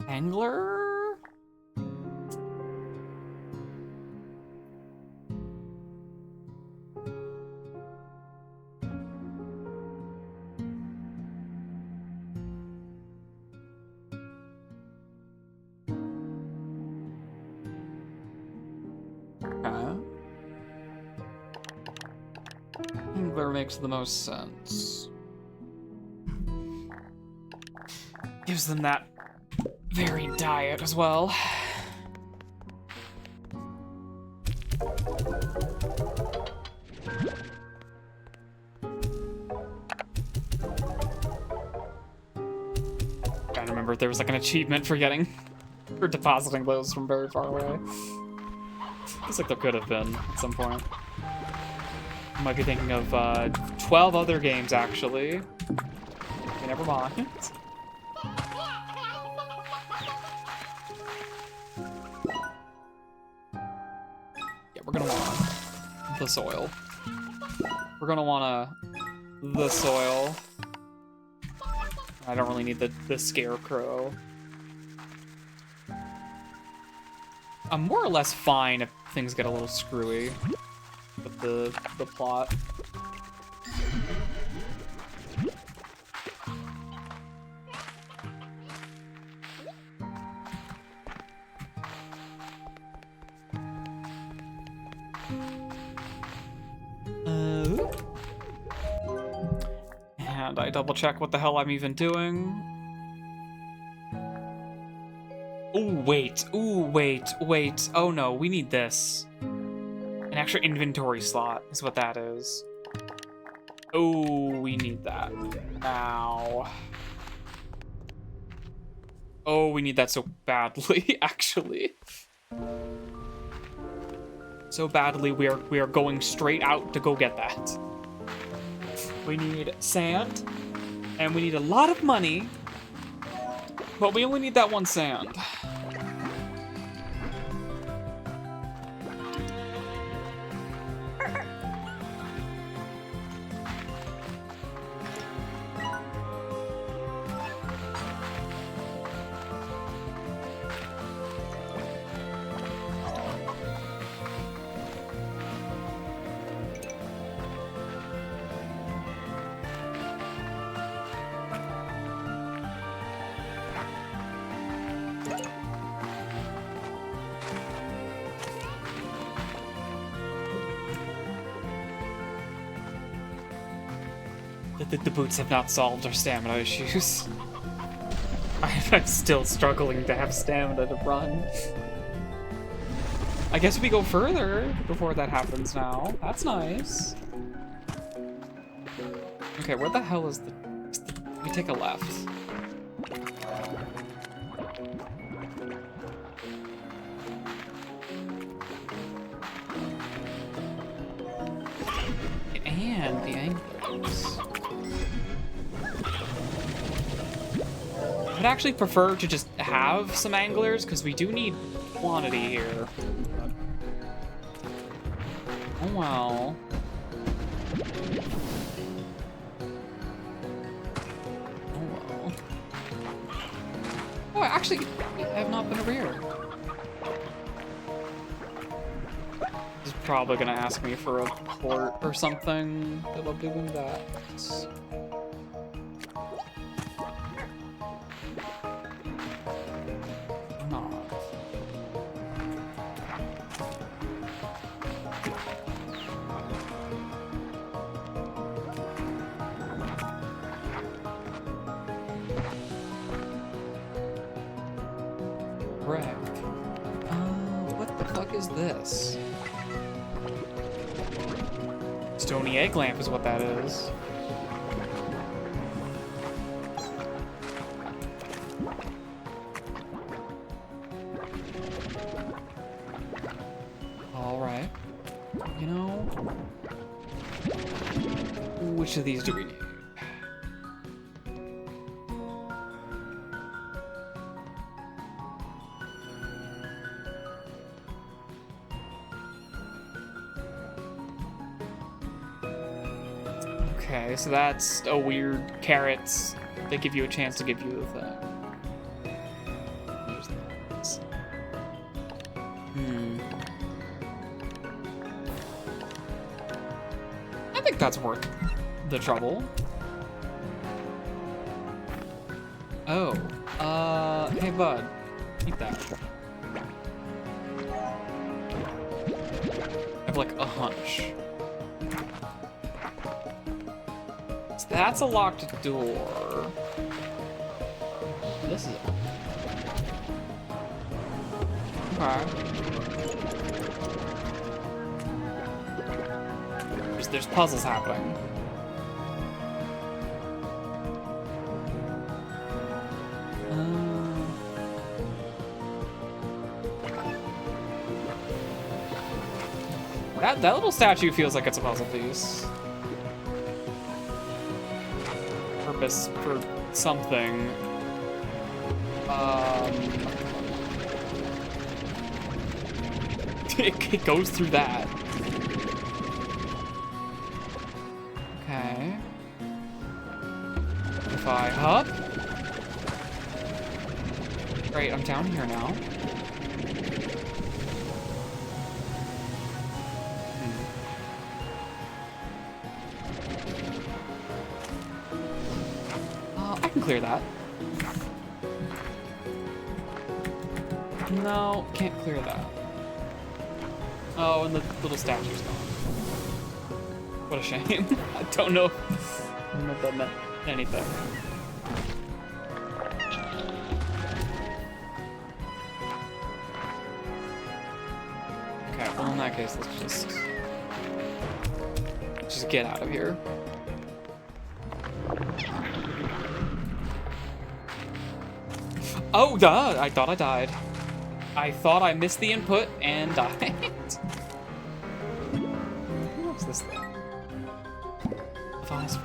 A: Angler? Angler makes the most sense. Gives them that varied diet as well. Gotta remember if there was like an achievement for for depositing those from very far away. Looks like there could have been at some point. I might be thinking of 12 other games actually. Okay, never mind. We're gonna want the soil. We're gonna want the soil. I don't really need the scarecrow. I'm more or less fine if things get a little screwy with the plot. And I double check what the hell I'm even doing. Ooh, wait. Ooh, wait. Oh no, we need this. An extra inventory slot is what that is. Oh, we need that now. Oh, we need that so badly, actually. So badly, we are going straight out to go get that. We need sand, and we need a lot of money, but we only need that one sand. The boots have not solved our stamina issues. I'm still struggling to have stamina to run. I guess we go further before that happens now. That's nice. Okay, where the hell is the... We take a left. And the anglers. I'd actually prefer to just have some anglers, because we do need quantity here. Oh well. Oh well. Oh, actually, I have not been over here. He's probably gonna ask me for a port or something. I love doing that. What the fuck is this? Stony egg lamp is what that is. All right. You know, which of these do we need? Okay, so that's a weird carrots. They give you a chance to give you the thing. Here's this. I think that's worth the trouble. Oh, hey bud, eat that. I have like a hunch. That's a locked door. This is it. Okay. There's puzzles happening. That little statue feels like it's a puzzle piece. Purpose for something. It goes through that. Okay. If I hop. Great, I'm down here now. I can clear that. No, can't clear that. Oh, and the little statue's gone. What a shame. I don't know what that meant. anything. Okay, well in that case, let's just get out of here. Oh, duh! I thought I died. I thought I missed the input and died. What's this thing? Phosphor.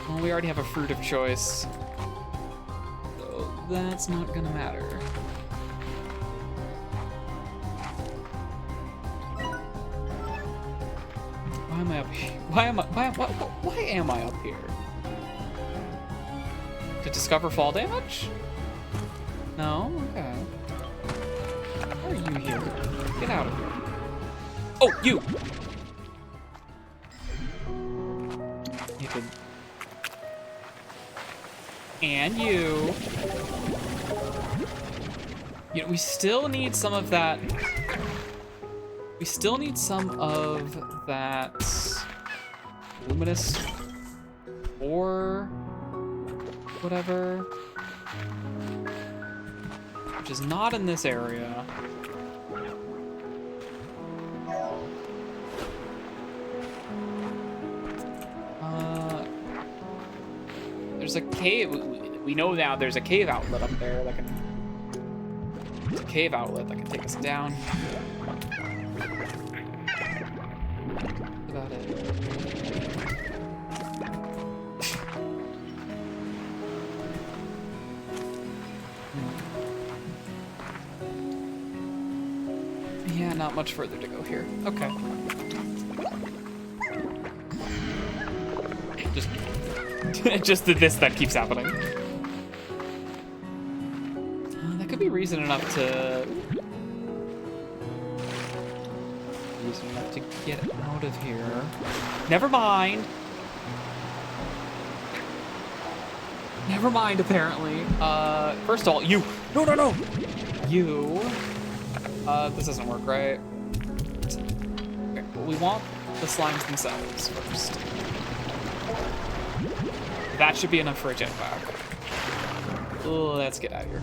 A: Well, we already have a fruit of choice, so that's not gonna matter. Why am I up here? Why am I up here? To discover fall damage? No? Okay. Why are you here? Get out of here. Oh, you! You could... And you... You know, we still need some of that... We still need some of that... Luminous... Or... Whatever... Which is not in this area. There's a cave. We know now there's a cave outlet up there that can. It's a cave outlet that can take us down. That's about it. Yeah, not much further to go here. Okay. Just this that keeps happening. That could be reason enough to get out of here. Never mind. Never mind, apparently. First of all, you. No. You. This doesn't work, right? Okay, well, we want the slimes themselves first. That should be enough for a jetpack. Let's get out of here.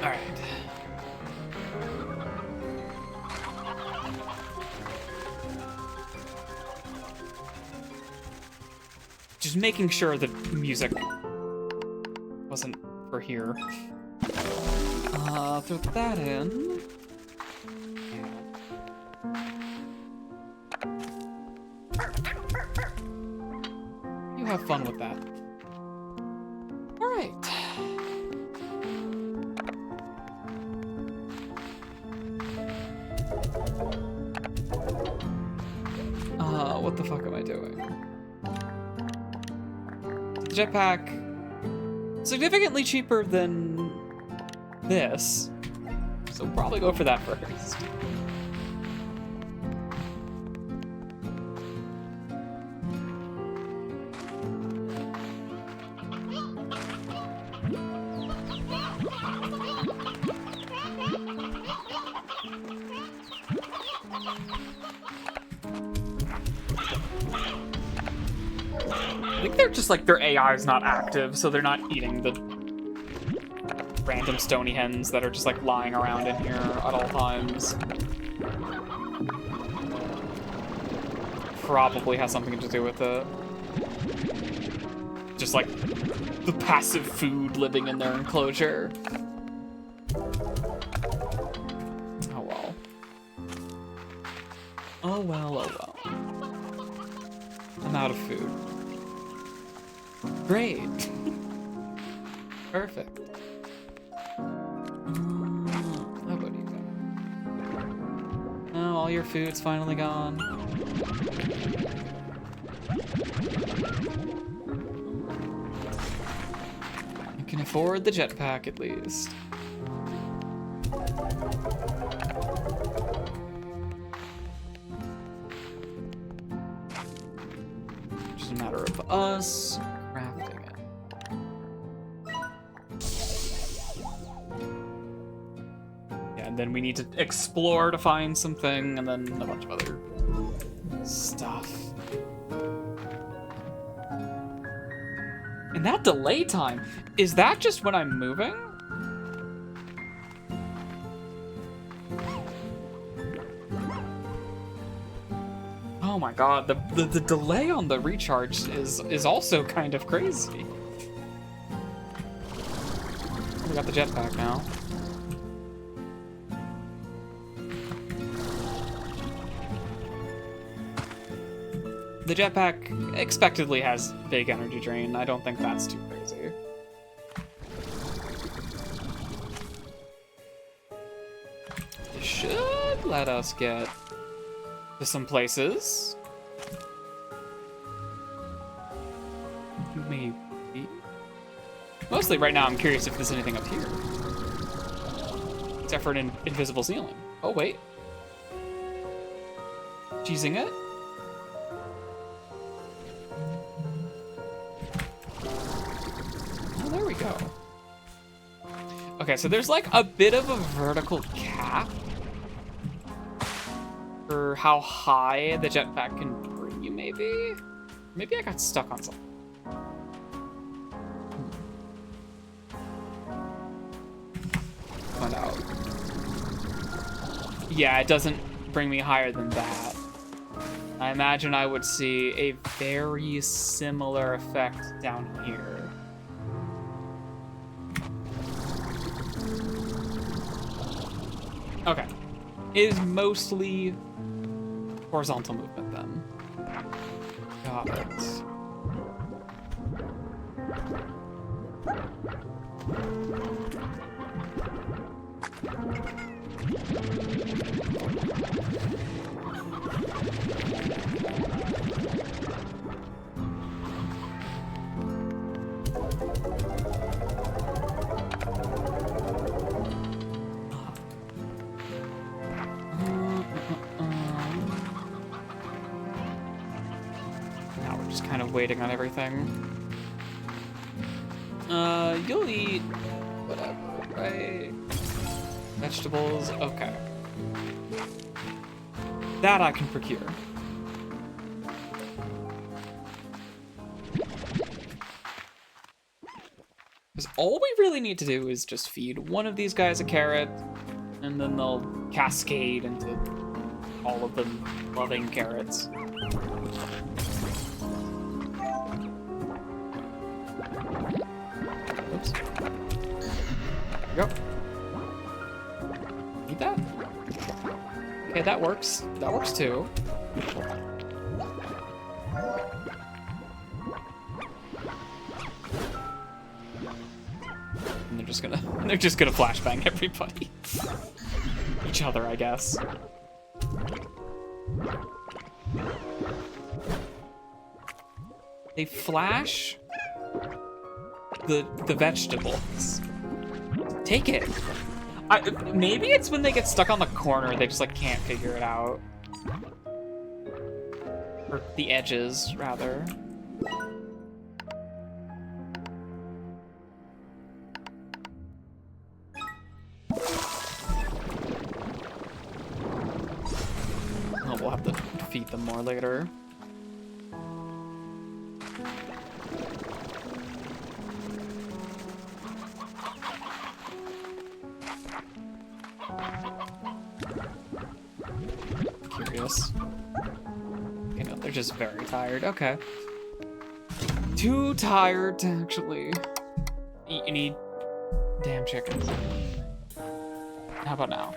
A: All right. Just making sure the music wasn't for here. Throw that in. You have fun with that. All right. What the fuck am I doing? The jetpack, significantly cheaper than this, so we'll probably go for that first. I think they're just like their AI is not active, so they're not eating the random stony hens that are just like lying around in here at all times. Probably has something to do with it. Just like the passive food living in their enclosure. Oh well. Oh well, oh well. I'm out of food. Great. Perfect. How about you go? Oh, all your food's finally gone. You can afford the jetpack at least. Just a matter of us crafting it. And then we need to explore to find something, and then a bunch of other stuff. And that delay time, is that just when I'm moving? Oh my god, the delay on the recharge is also kind of crazy. We got the jetpack now. The jetpack expectedly has big energy drain. I don't think that's too crazy. This should let us get to some places. Maybe. Mostly right now I'm curious if there's anything up here. Except for an invisible ceiling. Oh wait. Cheesing it? Oh, there we go. Okay, so there's like a bit of a vertical cap for how high the jetpack can bring you, maybe? Maybe I got stuck on something. Find out. Yeah, it doesn't bring me higher than that. I imagine I would see a very similar effect down here. Okay. It is mostly horizontal movement then. Got it. Now we're just kind of waiting on everything. You'll eat whatever, right? Vegetables, okay. That I can procure. Because all we really need to do is just feed one of these guys a carrot, and then they'll cascade into all of them loving carrots. Oops. There we go. Eat that? Okay, that works. That works too. And they're just gonna flashbang everybody. Each other, I guess. They flash the vegetables. Take it. Maybe it's when they get stuck on the corner, they just like can't figure it out. Or the edges, rather. Oh, we'll have to feed them more later. Curious. You know, they're just very tired. Okay. Too tired to actually eat any damn chicken. How about now?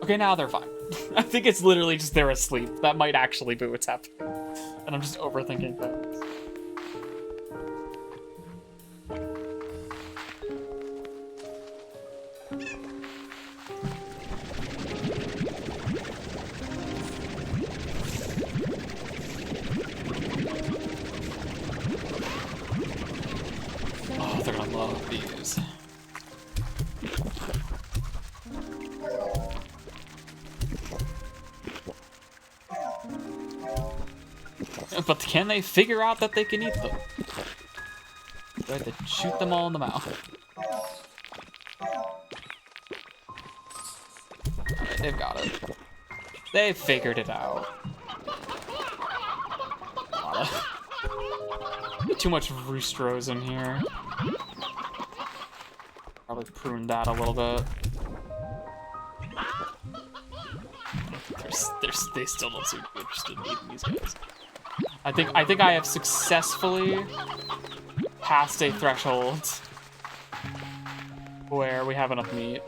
A: Okay, now they're fine. I think it's literally just they're asleep. That might actually be what's happening. And I'm just overthinking things. Oh, they're gonna love these. But can they figure out that they can eat them? Do I have to shoot them all in the mouth? They've got it. They've figured it out. Too much roostros in here. Probably prune that a little bit. They still don't seem to be interested in eating these guys. I think I have successfully passed a threshold where we have enough meat.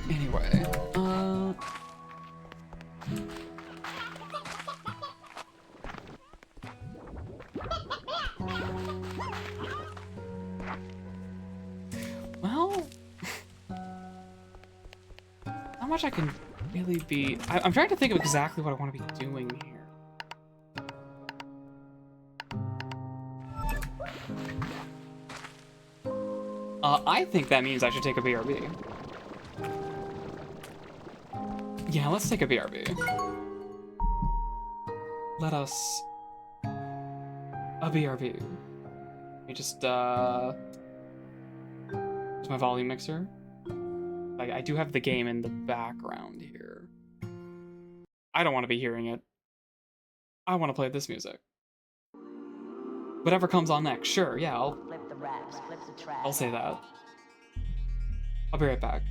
A: Anyway, well, how much I can really be... I'm trying to think of exactly what I want to be doing here. I think that means I should take a BRB. Yeah, let's take a BRB. Let us... A BRB. Let me just, Where's my volume mixer? I do have the game in the background here. I don't want to be hearing it. I want to play this music. Whatever comes on next, sure, yeah, I'll say that. I'll be right back.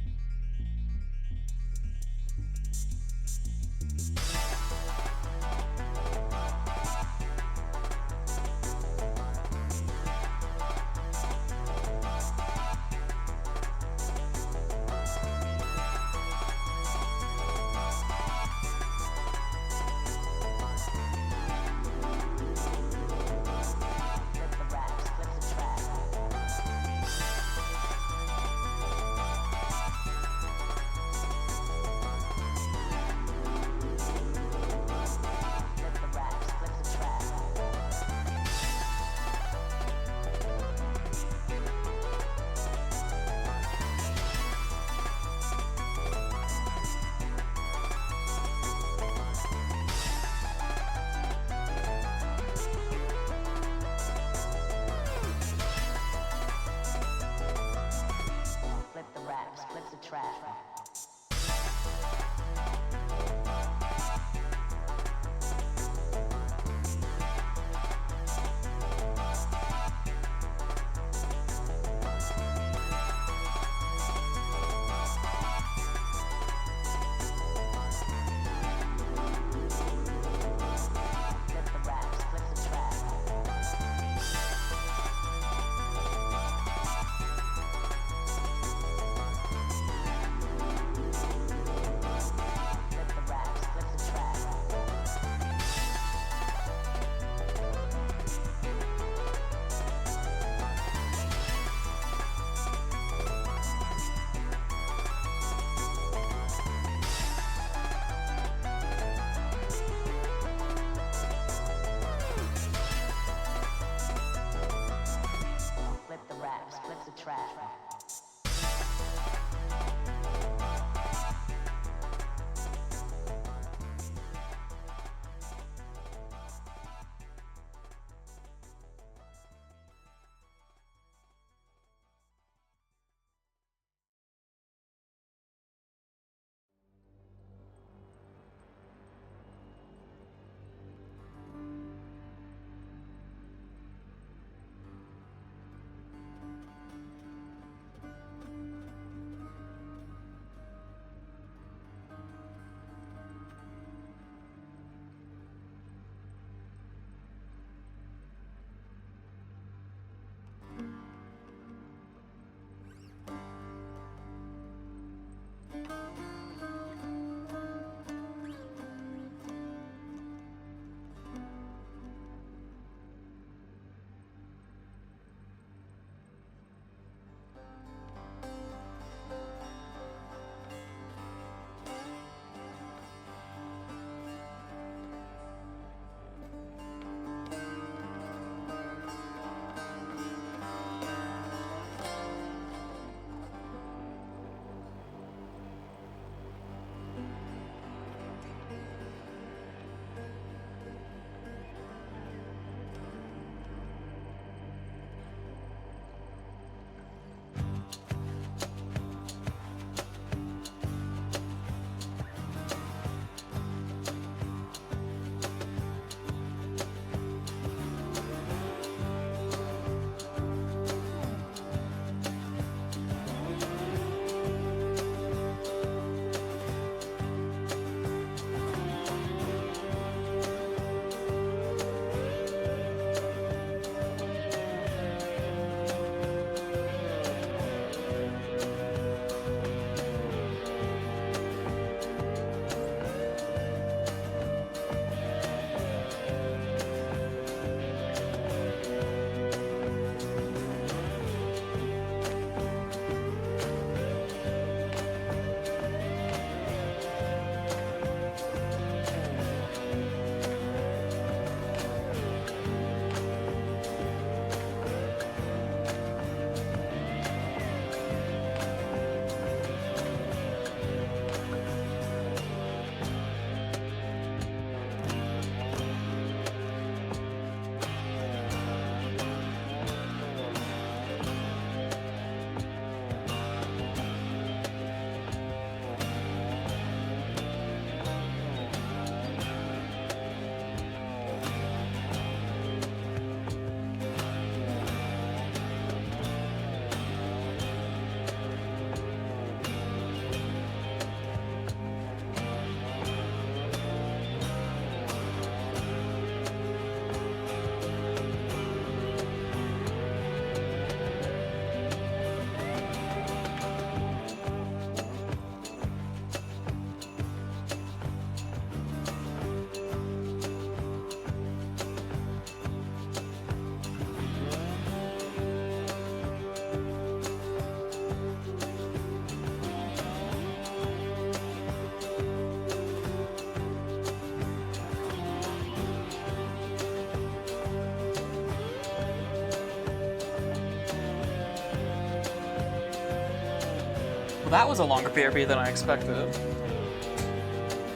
A: Well, that was a longer BRB than I expected.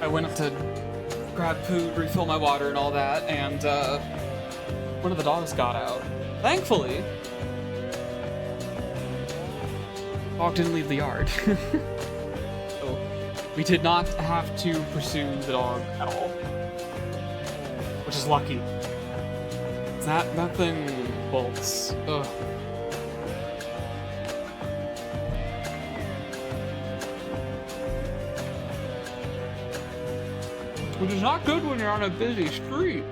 A: I went up to grab food, refill my water and all that, and one of the dogs got out. Thankfully, the dog didn't leave the yard. So we did not have to pursue the dog at all, which is lucky. That thing bolts. Ugh. Which is not good when you're on a busy street.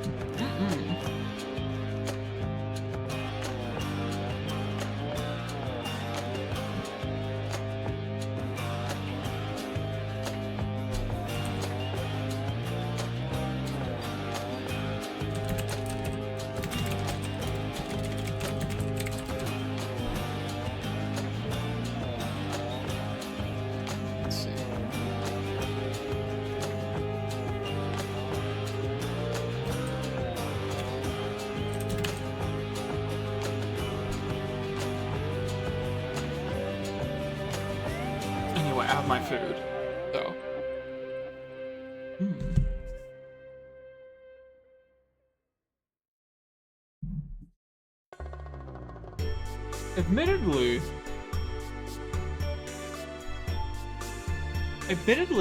A: I have my food, so. Admittedly,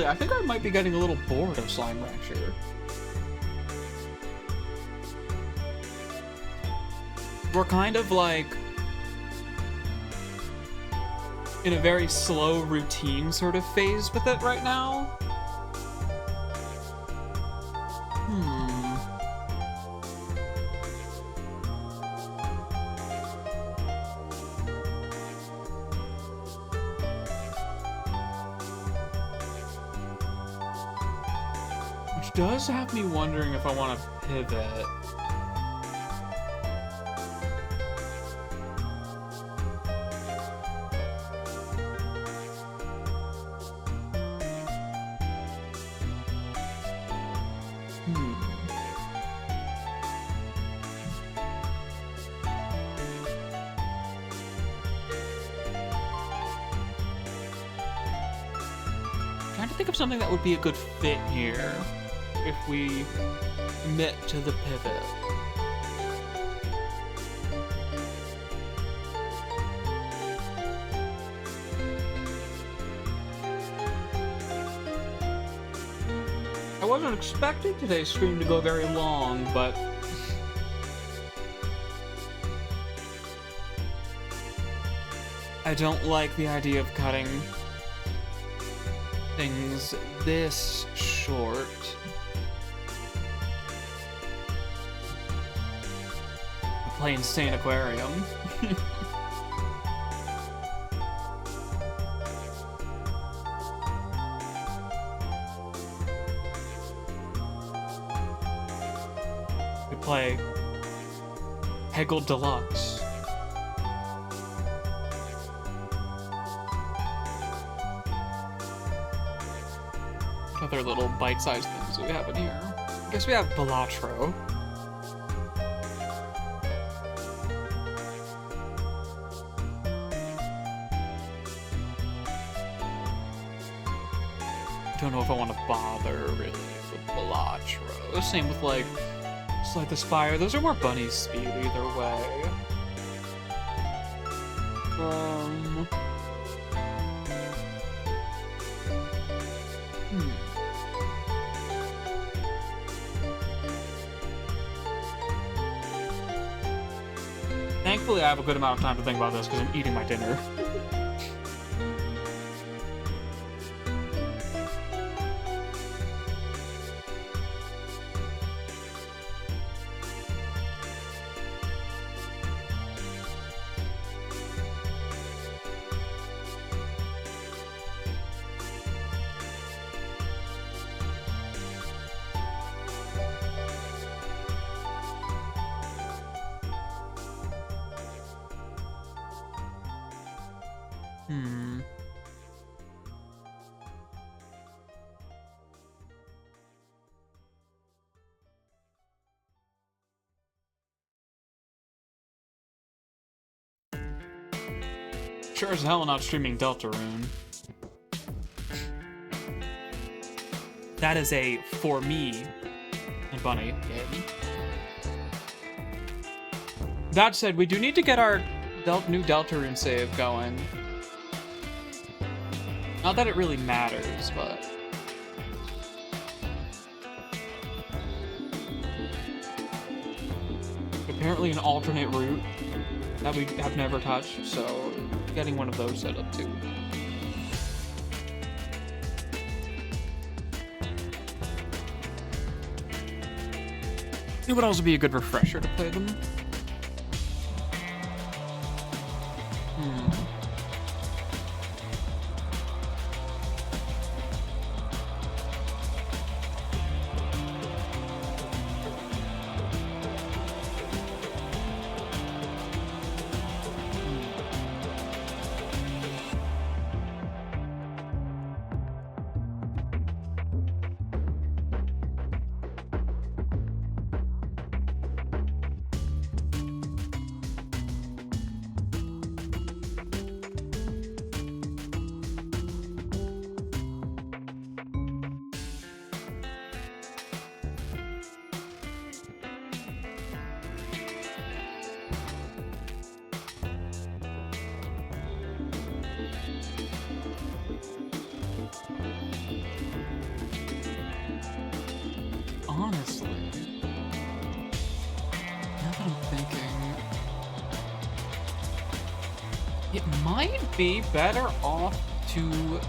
A: I think I might be getting a little bored of Slime Rancher. We're kind of like in a very slow routine sort of phase with it right now. Which does have me wondering if I want to pivot. Think of something that would be a good fit here if we commit to the pivot. I wasn't expecting today's stream to go very long, but I don't like the idea of cutting things this short. Play Insane Aquarium. We play Hegel Deluxe. Other little bite-sized things that we have in here. I guess we have Balatro. Don't know if I want to bother really with Balatro. Same with like Slide the Spire. Those are more bunny speed either way. Thankfully, I have a good amount of time to think about this because I'm eating my dinner. Sure as hell not streaming Deltarune. that is a for me and Bunny game. That said, we do need to get our new Deltarune save going. Not that it really matters, but... apparently an alternate route that we have never touched, so getting one of those set up too. It would also be a good refresher to play them. Honestly, now that I'm thinking, it might be better off to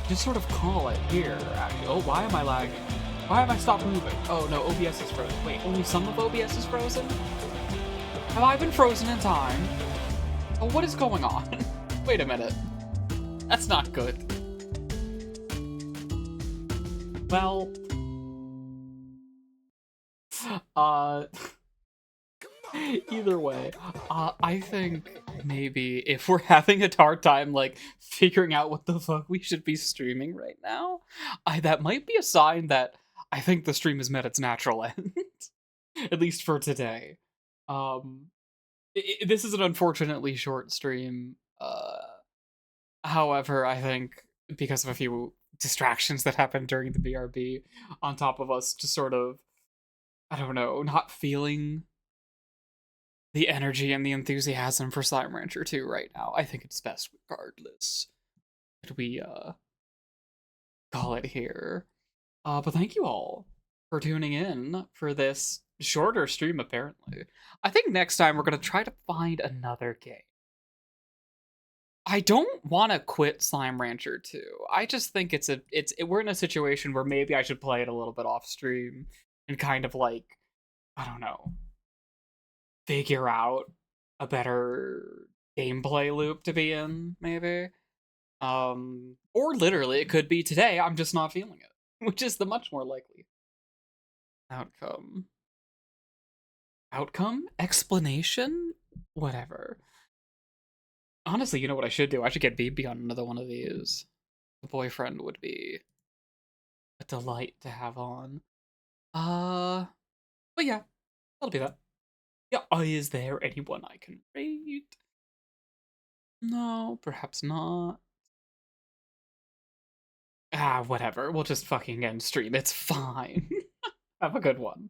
A: just sort of call it here, actually. Oh, why am I lagging? Why have I stopped moving? Oh no, OBS is frozen. Wait, only some of OBS is frozen? Have I been frozen in time? Oh, what is going on? Wait a minute. That's not good. Well... either way, I think maybe if we're having a hard time, like, figuring out what the fuck we should be streaming right now, that might be a sign that I think the stream has met its natural end. At least for today. This is an unfortunately short stream. However, I think because of a few distractions that happened during the BRB, on top of us just sort of, I don't know, not feeling the energy and the enthusiasm for Slime Rancher 2 right now. I think it's best regardless that we call it here. But thank you all for tuning in for this shorter stream, apparently. I think next time we're going to try to find another game. I don't want to quit Slime Rancher 2. I just think we're in a situation where maybe I should play it a little bit off stream and kind of like, I don't know, figure out a better gameplay loop to be in, maybe. Or literally, it could be today, I'm just not feeling it, which is the much more likely outcome. Outcome? Explanation? Whatever. Honestly, you know what I should do? I should get BB on another one of these. The boyfriend would be a delight to have on. But yeah, that'll be that. Yeah, is there anyone I can raid? No, perhaps not. Whatever. We'll just fucking end stream. It's fine. Have a good one.